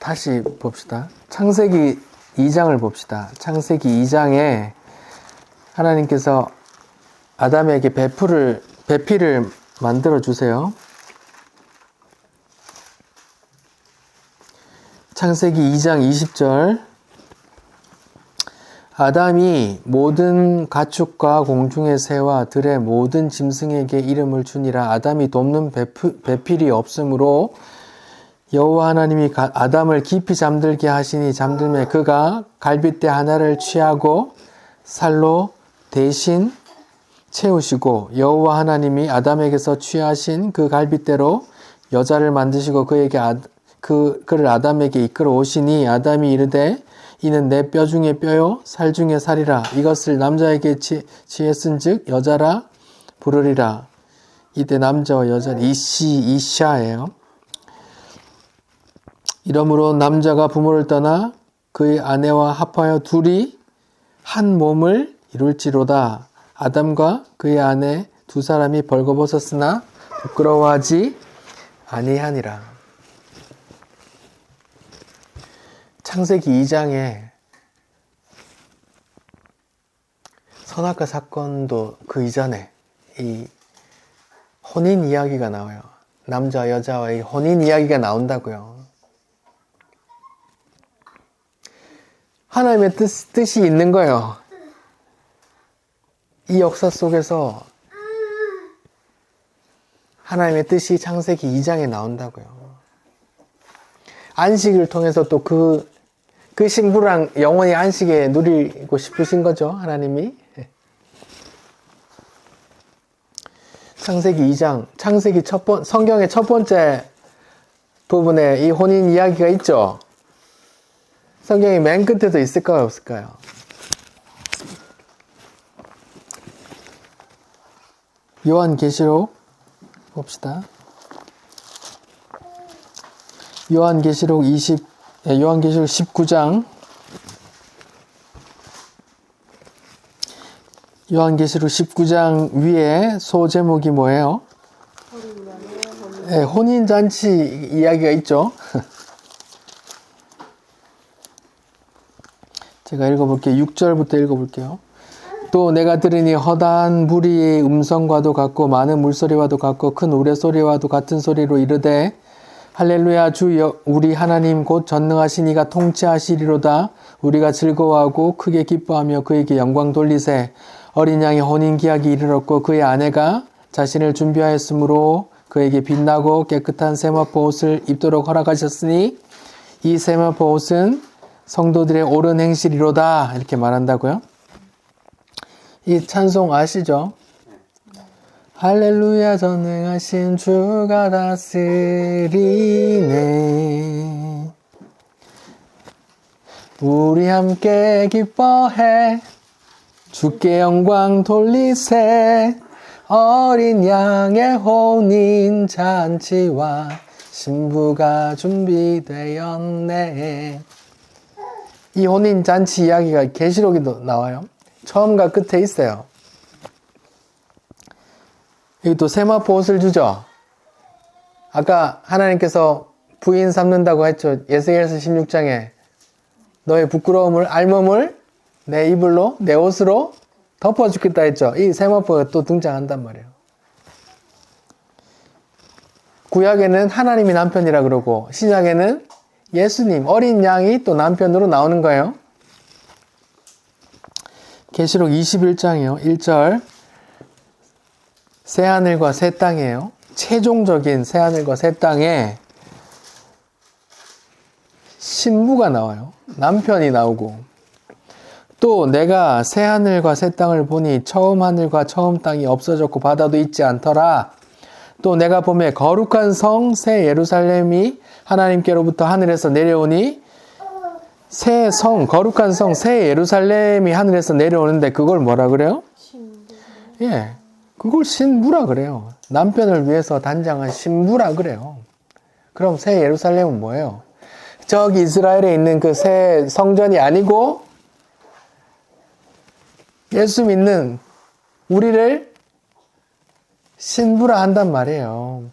다시 봅시다. 창세기 2장을 봅시다. 창세기 2장에 하나님께서 아담에게 배필을 만들어 주세요. 창세기 2장 20절. 아담이 모든 가축과 공중의 새와 들의 모든 짐승에게 이름을 주니라. 아담이 돕는 배필이 없으므로 여호와 하나님이 아담을 깊이 잠들게 하시니 잠들매 그가 갈빗대 하나를 취하고 살로 대신 채우시고 여호와 하나님이 아담에게서 취하신 그 갈빗대로 여자를 만드시고 그를 아담에게 이끌어 오시니 아담이 이르되 이는 내 뼈 중에 뼈요 살 중에 살이라. 이것을 남자에게 취했은즉 여자라 부르리라. 이때 남자와 여자는 이샤예요. 이러므로 남자가 부모를 떠나 그의 아내와 합하여 둘이 한 몸을 이룰지로다. 아담과 그의 아내 두 사람이 벌거벗었으나 부끄러워하지 아니하니라. 창세기 2장에 선악과 사건도 그 이전에 이 혼인 이야기가 나와요. 남자 여자와의 혼인 이야기가 나온다고요. 하나님의 뜻이 있는 거예요. 이 역사 속에서 하나님의 뜻이 창세기 2장에 나온다고요. 안식을 통해서 또 그 신부랑 영원히 안식에 누리고 싶으신 거죠, 하나님이. 창세기 2장, 성경의 첫 번째 부분에 이 혼인 이야기가 있죠. 성경이 맨 끝에도 있을까요, 없을까요? 요한계시록 봅시다. 요한계시록 19장. 요한계시록 19장 위에 소제목이 뭐예요? 네, 혼인잔치 이야기가 있죠. 제가 읽어볼게요. 6절부터 읽어볼게요. 또 내가 들으니 허다한 무리의 음성과도 같고 많은 물소리와도 같고 큰 우레소리와도 같은 소리로 이르되 할렐루야 주 우리 하나님 곧 전능하신 이가 통치하시리로다. 우리가 즐거워하고 크게 기뻐하며 그에게 영광 돌리세. 어린 양의 혼인기약이 이르렀고 그의 아내가 자신을 준비하였으므로 그에게 빛나고 깨끗한 세마포 옷을 입도록 허락하셨으니 이 세마포 옷은 성도들의 옳은 행실이로다. 이렇게 말한다고요. 이 찬송 아시죠? 할렐루야 전능하신 주가 다스리네. 우리 함께 기뻐해 주께 영광 돌리세. 어린 양의 혼인 잔치와 신부가 준비되었네. 이 혼인 잔치 이야기가 계시록에도 나와요. 처음과 끝에 있어요. 여기 또 세마포 옷을 주죠. 아까 하나님께서 부인 삼는다고 했죠. 에스겔서 16장에 너의 부끄러움을 알몸을 내 이불로 내 옷으로 덮어주겠다 했죠. 이 세마포가 또 등장한단 말이에요. 구약에는 하나님이 남편이라 그러고 신약에는 예수님 어린 양이 또 남편으로 나오는 거예요. 계시록 21장이요. 1절 새하늘과 새 땅이에요. 최종적인 새하늘과 새 땅에 신부가 나와요. 남편이 나오고 또 내가 새하늘과 새 땅을 보니 처음 하늘과 처음 땅이 없어졌고 바다도 있지 않더라. 또 내가 보매 거룩한 성 새 예루살렘이 하나님께로부터 하늘에서 내려오니 새 성 거룩한 성 새 예루살렘이 하늘에서 내려오는데 그걸 뭐라 그래요? 신부. 예, 그걸 신부라 그래요. 남편을 위해서 단장한 신부라 그래요. 그럼 새 예루살렘은 뭐예요? 저기 이스라엘에 있는 그 새 성전이 아니고 예수 믿는 우리를 신부라 한단 말이에요.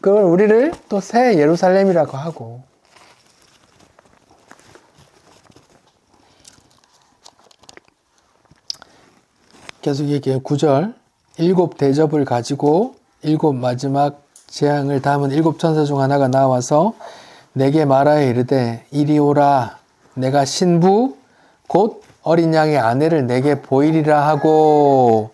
그걸 우리를 또 새 예루살렘이라고 하고 계속 얘기해요. 9절 7 대접을 가지고 7 마지막 재앙을 담은 7 천사 중 하나가 나와서 내게 말하여 이르되 이리 오라. 내가 신부 곧 어린 양의 아내를 내게 보이리라 하고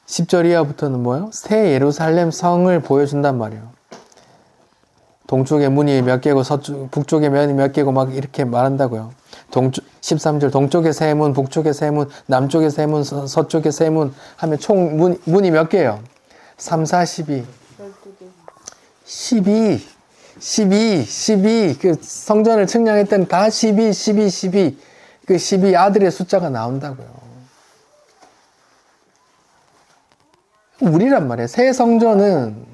10절 이하부터는 뭐예요? 새 예루살렘 성을 보여준단 말이에요. 동쪽에 문이 몇 개고 북쪽에 면이 몇 개고 막 이렇게 말한다고요. 13절 동쪽에 세 문, 북쪽에 세 문, 남쪽에 세 문, 서쪽에 세 문 하면 총 문이 몇 개예요? 3, 4, 12. 12. 그 성전을 측량했더니 다 12. 그 12 아들의 숫자가 나온다고요. 우리란 말이에요. 새 성전은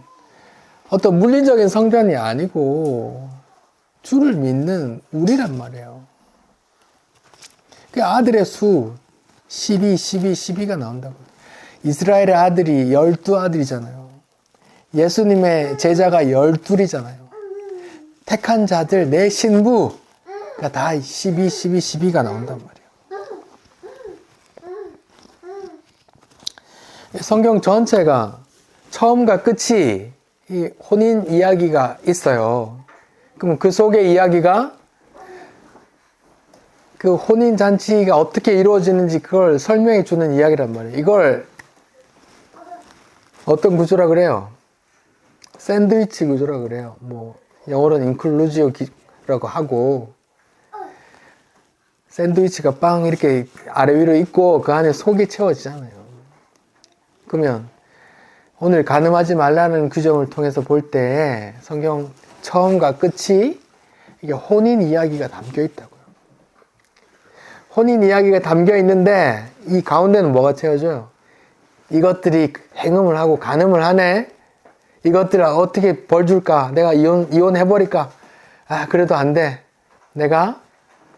어떤 물리적인 성전이 아니고 주를 믿는 우리란 말이에요. 그 아들의 수 12가 나온다고요. 이스라엘의 아들이 12아들이잖아요. 예수님의 제자가 12이잖아요. 택한 자들 내 신부가 다 12가 나온단 말이에요. 성경 전체가 처음과 끝이 이 혼인 이야기가 있어요. 그럼 그 속의 이야기가 그 혼인 잔치가 어떻게 이루어지는지 그걸 설명해 주는 이야기란 말이에요. 이걸 어떤 구조라 그래요? 샌드위치 구조라 그래요. 뭐 영어로는 인클루지오라고 하고 샌드위치가 빵 이렇게 아래 위로 있고 그 안에 속이 채워지잖아요. 그러면 오늘 간음하지 말라는 규정을 통해서 볼 때 성경 처음과 끝이 이게 혼인 이야기가 담겨 있다고요. 혼인 이야기가 담겨 있는데 이 가운데는 뭐가 채워져요? 이것들이 행음을 하고 간음을 하네. 이것들을 어떻게 벌 줄까? 내가 이혼해버릴까? 아, 그래도 안 돼. 내가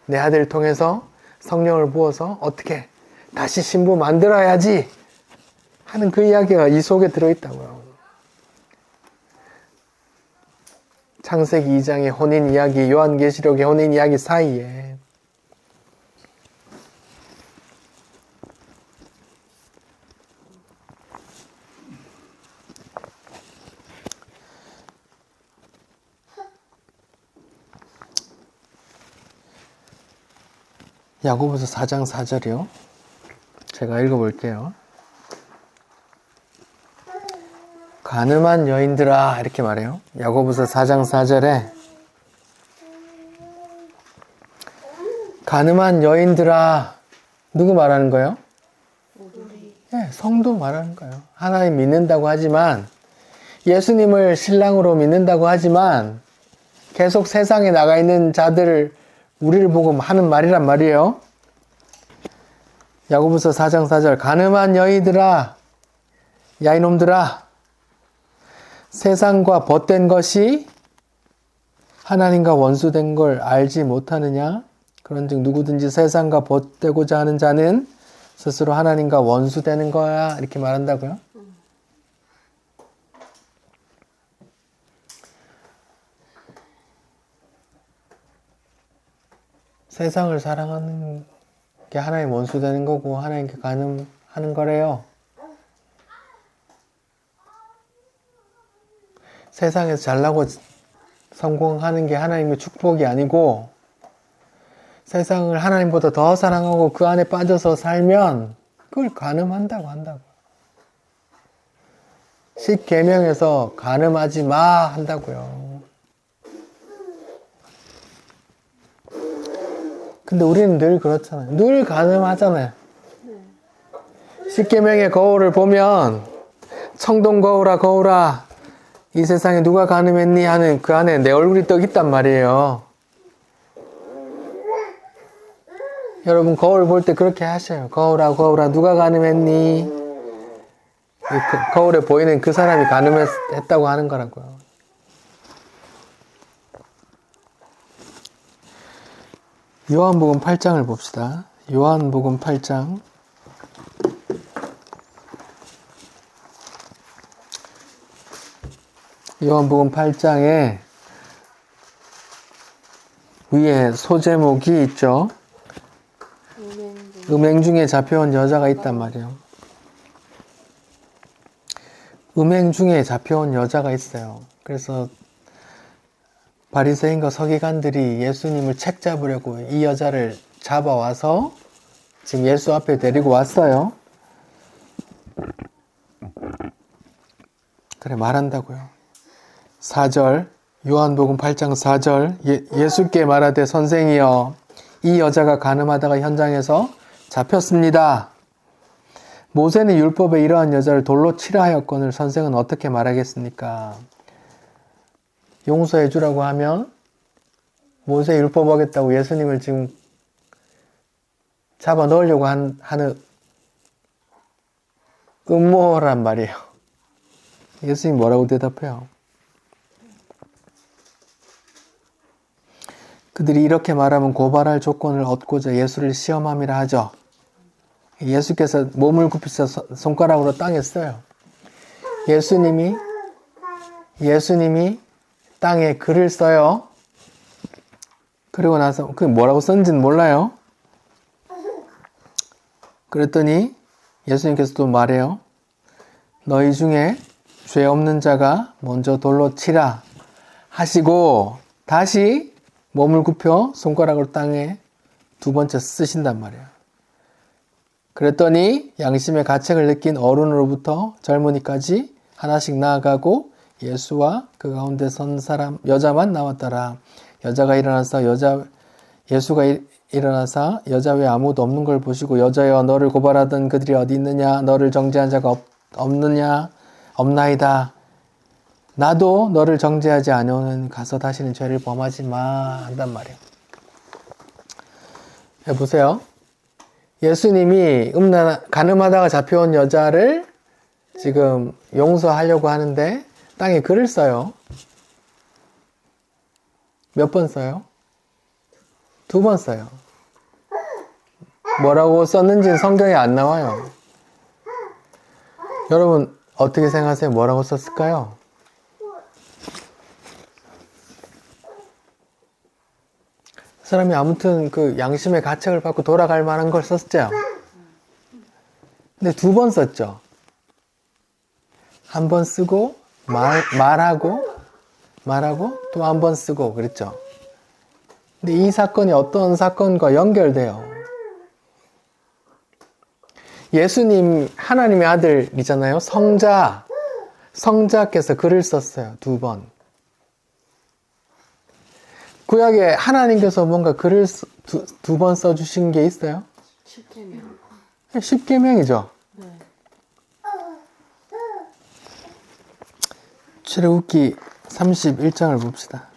내 아들을 통해서 성령을 부어서 어떻게 다시 신부 만들어야지 하는 그 이야기가 이 속에 들어있다고요. 창세기 2장의 혼인 이야기, 요한계시록의 혼인 이야기 사이에 야고보서 4장 4절이요. 제가 읽어볼게요. 가늠한 여인들아 이렇게 말해요. 야고보서 4장 4절에 가늠한 여인들아 누구 말하는 거예요? 네, 성도 말하는 거예요. 하나님 믿는다고 하지만 예수님을 신랑으로 믿는다고 하지만 계속 세상에 나가 있는 자들을 우리를 보고 하는 말이란 말이에요. 야고보서 4장 4절 가늠한 여인들아 야 이놈들아 세상과 벗된 것이 하나님과 원수된 걸 알지 못하느냐? 그런즉 누구든지 세상과 벗되고자 하는 자는 스스로 하나님과 원수되는 거야. 이렇게 말한다고요. 세상을 사랑하는 게 하나님 원수되는 거고 하나님께 가늠하는 거래요. 세상에서 잘나고 성공하는 게 하나님의 축복이 아니고 세상을 하나님보다 더 사랑하고 그 안에 빠져서 살면 그걸 가늠한다고 한다고. 십계명에서 가늠하지 마 한다고요. 근데 우리는 늘 그렇잖아요. 늘 가늠하잖아요. 십계명의 거울을 보면 청동 거울아 거울아 이 세상에 누가 가늠했니 하는 그 안에 내 얼굴이 떡 있단 말이에요. 여러분 거울 볼 때 그렇게 하셔요. 거울아 거울아 누가 가늠했니? 거울에 보이는 그 사람이 가늠했다고 하는 거라고요. 요한복음 8장을 봅시다. 요한복음 8장 요한복음 8장에 위에 소제목이 있죠. 음행 중에 잡혀온 여자가 있단 말이에요. 음행 중에 잡혀온 여자가 있어요. 그래서 바리새인과 서기관들이 예수님을 책 잡으려고 이 여자를 잡아와서 지금 예수 앞에 데리고 왔어요. 그래 말한다고요. 4절 요한복음 8장 4절 예수께 말하되 선생이여 이 여자가 가늠하다가 현장에서 잡혔습니다. 모세는 율법에 이러한 여자를 돌로 치라 하였거늘 선생은 어떻게 말하겠습니까? 용서해 주라고 하면 모세 율법 어겼다고 예수님을 지금 잡아 넣으려고 하는 음모란 말이에요. 예수님 뭐라고 대답해요? 그들이 이렇게 말하면 고발할 조건을 얻고자 예수를 시험함이라 하죠. 예수께서 몸을 굽히셔서 손가락으로 땅에 써요. 예수님이 땅에 글을 써요. 그리고 나서 그 뭐라고 썼는지는 몰라요. 그랬더니 예수님께서 또 말해요. 너희 중에 죄 없는 자가 먼저 돌로 치라 하시고 다시 몸을 굽혀 손가락으로 땅에 두 번째 쓰신단 말이에요. 그랬더니 양심의 가책을 느낀 어른으로부터 젊은이까지 하나씩 나아가고 예수와 그 가운데 선 사람 여자만 나왔더라. 예수가 일어나사 여자 외에 아무도 없는 걸 보시고 여자여 너를 고발하던 그들이 어디 있느냐 너를 정죄한 자가 없나이다. 나도 너를 정죄하지 아니오는 가서 다시는 죄를 범하지 마 한단 말이에요. 보세요. 예수님이 가늠하다가 잡혀온 여자를 지금 용서하려고 하는데 땅에 글을 써요. 몇 번 써요? 2번 써요. 뭐라고 썼는지는 성경에 안 나와요. 여러분 어떻게 생각하세요? 뭐라고 썼을까요? 사람이 아무튼 그 양심의 가책을 받고 돌아갈 만한 걸 썼죠. 근데 2번 썼죠. 한 번 쓰고 말하고 또 한 번 쓰고 그랬죠. 근데 이 사건이 어떤 사건과 연결돼요. 예수님 하나님의 아들이잖아요. 성자께서 글을 썼어요. 2번. 구약에 하나님께서 뭔가 글을 두 번 써주신 게 있어요? 10계명. 10계명이죠. 네. 출애굽기 31장을 봅시다.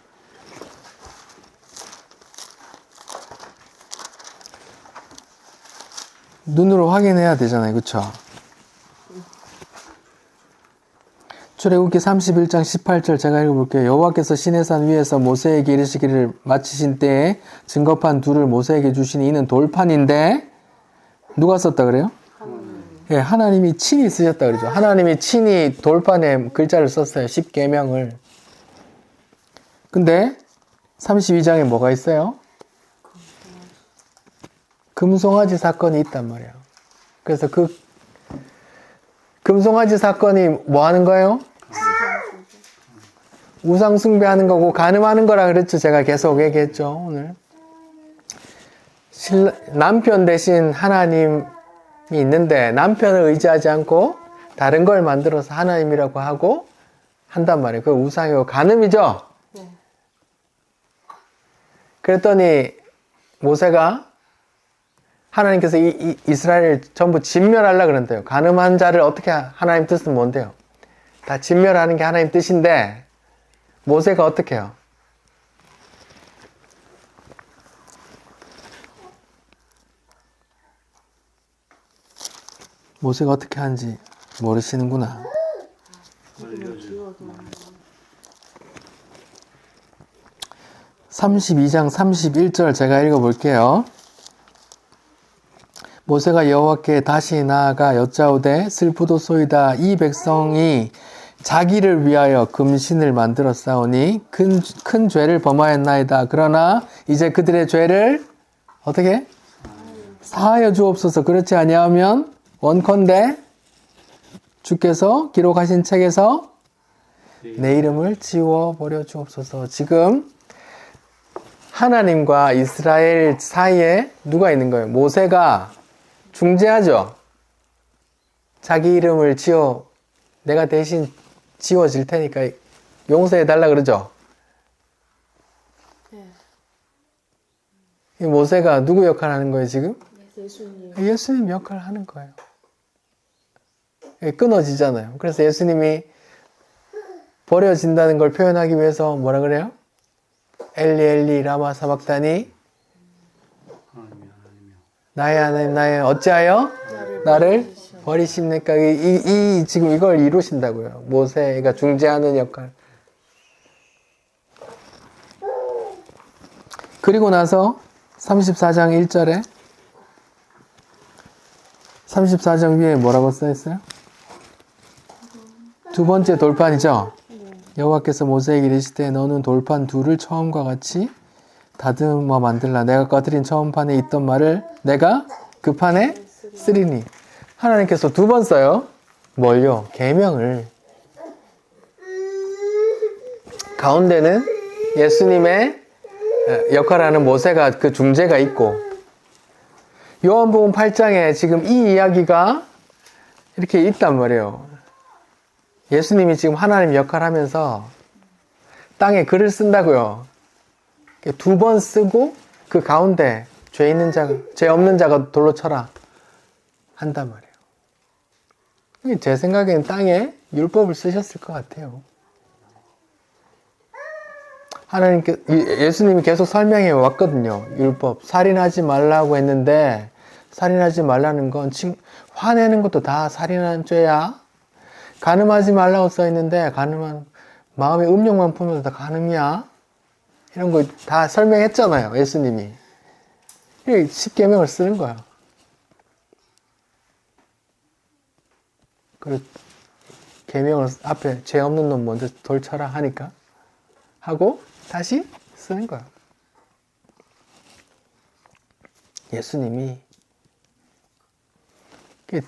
눈으로 확인해야 되잖아요. 그쵸? 출애굽기 31장 18절 제가 읽어볼게요. 여호와께서 시내산 위에서 모세에게 이르시기를 마치신 때에 증거판 둘을 모세에게 주시니 이는 돌판인데 누가 썼다 그래요? 예, 하나님이 친히 쓰셨다 그러죠. 하나님이 친히 돌판에 글자를 썼어요. 10계명을. 근데 32장에 뭐가 있어요? 금송아지 사건이 있단 말이에요. 그래서 그 금송아지 사건이 뭐 하는 거예요? 우상 숭배하는 거고 간음하는 거라 그랬죠. 제가 계속 얘기했죠. 오늘 남편 대신 하나님이 있는데 남편을 의지하지 않고 다른 걸 만들어서 하나님이라고 하고 한단 말이에요. 그 우상이고 간음이죠. 네. 그랬더니 모세가 하나님께서 이스라엘을 전부 진멸하려고 그런대요. 간음한 자를 어떻게 하나님 뜻은 뭔데요? 다 진멸하는 게 하나님 뜻인데 모세가 어떻게 해요? 모세가 어떻게 하는지 모르시는구나. 32장 31절 제가 읽어볼게요. 모세가 여호와께 다시 나아가 여짜오되 슬프도소이다. 이 백성이 자기를 위하여 금신을 만들어 싸우니 큰 죄를 범하였나이다. 그러나 이제 그들의 죄를 어떻게? 사하여 주옵소서. 그렇지 아니하면 원컨대 주께서 기록하신 책에서 내 이름을 지워버려 주옵소서. 지금 하나님과 이스라엘 사이에 누가 있는 거예요? 모세가 중재하죠. 자기 이름을 내가 대신 지워질 테니까 용서해 달라 그러죠. 네. 이 모세가 누구 역할을 하는 거예요, 지금? 예수님. 예수님 역할을 하는 거예요. 끊어지잖아요. 그래서 예수님이 버려진다는 걸 표현하기 위해서 뭐라 그래요? 엘리 엘리 라마 사박다니 나의 하나님 나의 어찌하여 나를 버리십니까? 지금 이걸 이루신다고요. 모세가 중재하는 역할. 그리고 나서 34장 1절에 34장 위에 뭐라고 써있어요? 두 번째 돌판이죠. 여호와께서 모세에게 이르시되 너는 돌판 둘을 처음과 같이 다듬어 만들라. 내가 꺼뜨린 처음 판에 있던 말을 내가 그 판에 쓰리니. 하나님께서 2번 써요. 뭘요? 계명을. 가운데는 예수님의 역할을 하는 모세가 그 중재가 있고 요한복음 8장에 지금 이 이야기가 이렇게 있단 말이에요. 예수님이 지금 하나님 역할을 하면서 땅에 글을 쓴다고요. 2번 쓰고 그 가운데 죄 없는 자가 돌로 쳐라 한단 말이에요. 제 생각에는 땅에 율법을 쓰셨을 것 같아요. 예수님이 계속 설명해 왔거든요. 율법. 살인하지 말라고 했는데 살인하지 말라는 건 화내는 것도 다 살인하는 죄야. 간음하지 말라고 써있는데 간음한 마음에 음욕만 품어도 다 간음이야. 이런 거 다 설명했잖아요. 예수님이. 10계명을 쓰는 거야. 그리고 계명을 앞에 죄 없는 놈 먼저 돌쳐라 하니까 하고 다시 쓰는 거야. 예수님이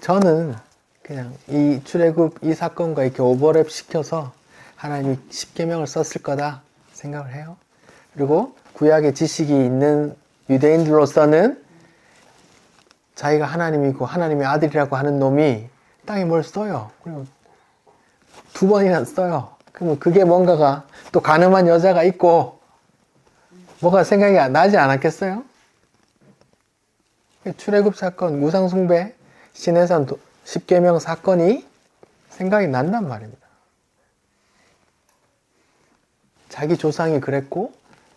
저는 그냥 이 출애굽 이 사건과 이렇게 오버랩 시켜서 하나님이 십계명을 썼을 거다 생각을 해요. 그리고 구약의 지식이 있는 유대인들로서는 자기가 하나님이고 하나님의 아들이라고 하는 놈이 땅에 뭘 써요. 그리고 2번이나 써요. 그러면 그게 뭔가가 또 가늠한 여자가 있고 뭐가 생각이 나지 않았겠어요? 출애굽 사건, 우상숭배, 시내산 십계명 사건이 생각이 난단 말입니다. 자기 조상이 그랬고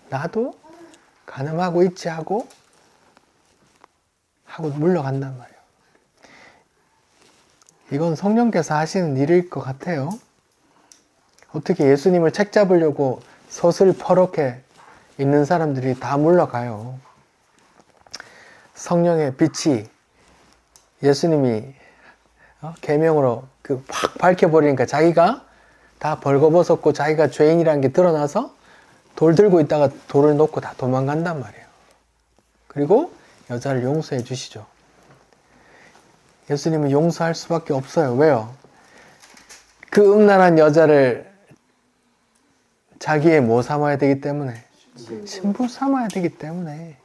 나도 가늠하고 있지 하고 물러간단 말이에요. 이건 성령께서 하시는 일일 것 같아요. 어떻게 예수님을 책 잡으려고 서슬퍼렇게 있는 사람들이 다 물러가요. 성령의 빛이 예수님이 계명으로 확 밝혀버리니까 자기가 다 벌거벗었고 자기가 죄인이라는 게 드러나서 돌 들고 있다가 돌을 놓고 다 도망간단 말이에요. 그리고 여자를 용서해 주시죠. 예수님은 용서할 수밖에 없어요. 왜요? 그 음란한 여자를 자기의 뭐 삼아야 되기 때문에? 신부 삼아야 되기 때문에.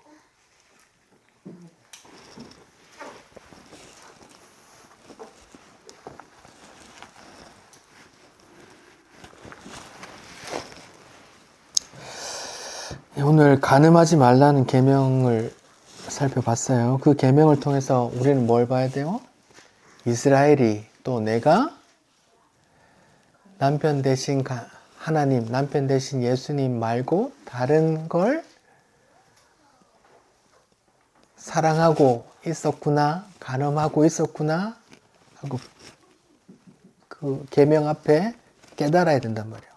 오늘 간음하지 말라는 계명을 살펴봤어요. 그 계명을 통해서 우리는 뭘 봐야 돼요? 이스라엘이 또 내가 남편 대신 하나님, 남편 대신 예수님 말고 다른 걸 사랑하고 있었구나, 간음하고 있었구나 하고 그 계명 앞에 깨달아야 된단 말이에요.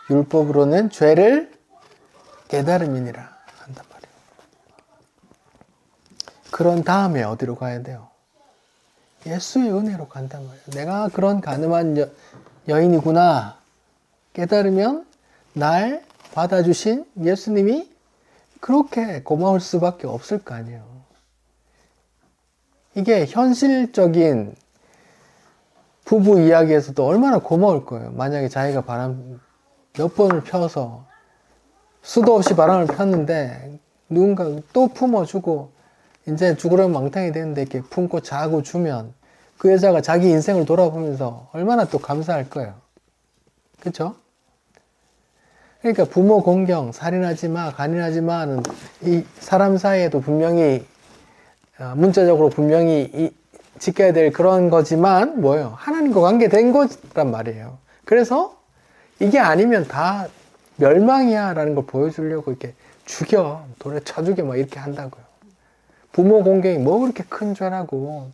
율법으로는 죄를 깨달음이니라 한단 말이에요. 그런 다음에 어디로 가야 돼요? 예수의 은혜로 간단 말이에요. 내가 그런 간음한 여인이구나 깨달으면 날 받아주신 예수님이 그렇게 고마울 수밖에 없을 거 아니에요. 이게 현실적인 부부 이야기에서도 얼마나 고마울 거예요. 만약에 자기가 바람 몇 번을 펴서 수도 없이 바람을 폈는데 누군가 또 품어주고 이제 죽으려면 망탕이 되는데 이렇게 품고 자고 주면 그 여자가 자기 인생을 돌아보면서 얼마나 또 감사할 거예요. 그렇죠? 그러니까 부모 공경, 살인하지 마, 간인하지 마는 이 사람 사이에도 분명히 문자적으로 분명히 지켜야 될 그런 거지만 뭐예요? 하나님과 관계된 거란 말이에요. 그래서 이게 아니면 다 멸망이야 라는 걸 보여주려고 이렇게 죽여, 돌에 쳐 죽여 막 이렇게 한다고요. 부모 공경이 뭐 그렇게 큰 죄라고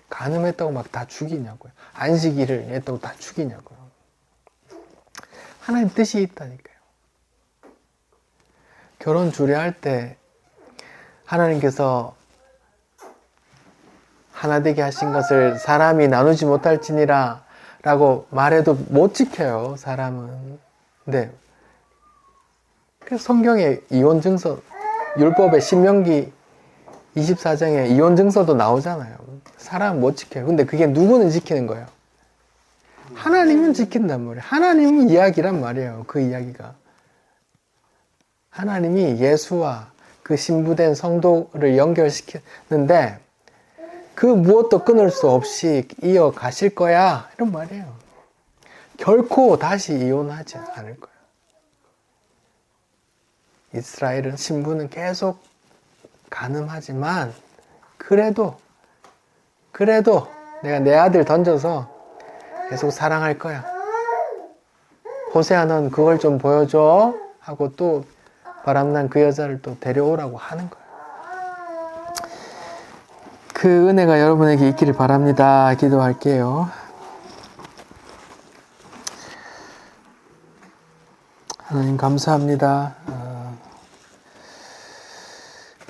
간음했다고 막 다 죽이냐고요. 안식일을 했다고 다 죽이냐고요. 하나님 뜻이 있다니까요. 결혼 주례할 때 하나님께서 하나 되게 하신 것을 사람이 나누지 못할지니라 라고 말해도 못 지켜요, 사람은. 네. 그래서 성경에 이혼증서, 율법의 신명기 24장에 이혼증서도 나오잖아요. 사람은 못 지켜요. 근데 그게 누구는 지키는 거예요? 하나님은 지킨단 말이에요. 하나님은 이야기란 말이에요. 그 이야기가. 하나님이 예수와 그 신부된 성도를 연결시키는데 그 무엇도 끊을 수 없이 이어가실 거야. 이런 말이에요. 결코 다시 이혼하지 않을 거예요. 이스라엘은 신부는 계속 간음하지만 그래도 내가 내 아들 던져서 계속 사랑할 거야. 호세아 넌 그걸 좀 보여줘 하고 또 바람난 그 여자를 또 데려오라고 하는 거예요. 그 은혜가 여러분에게 있기를 바랍니다. 기도할게요. 하나님 감사합니다.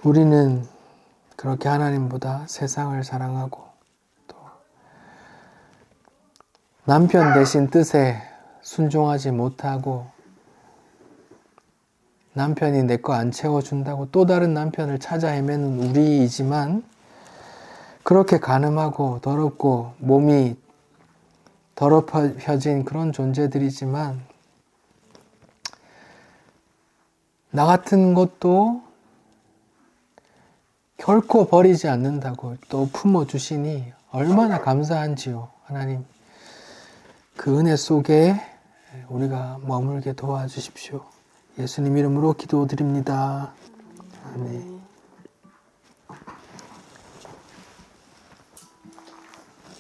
우리는 그렇게 하나님보다 세상을 사랑하고 또 남편 되신 뜻에 순종하지 못하고 남편이 내 거 안 채워준다고 또 다른 남편을 찾아 헤매는 우리이지만 그렇게 간음하고 더럽고 몸이 더럽혀진 그런 존재들이지만 나 같은 것도 결코 버리지 않는다고 또 품어주시니 얼마나 감사한지요. 하나님 그 은혜 속에 우리가 머물게 도와주십시오. 예수님 이름으로 기도드립니다. 아멘.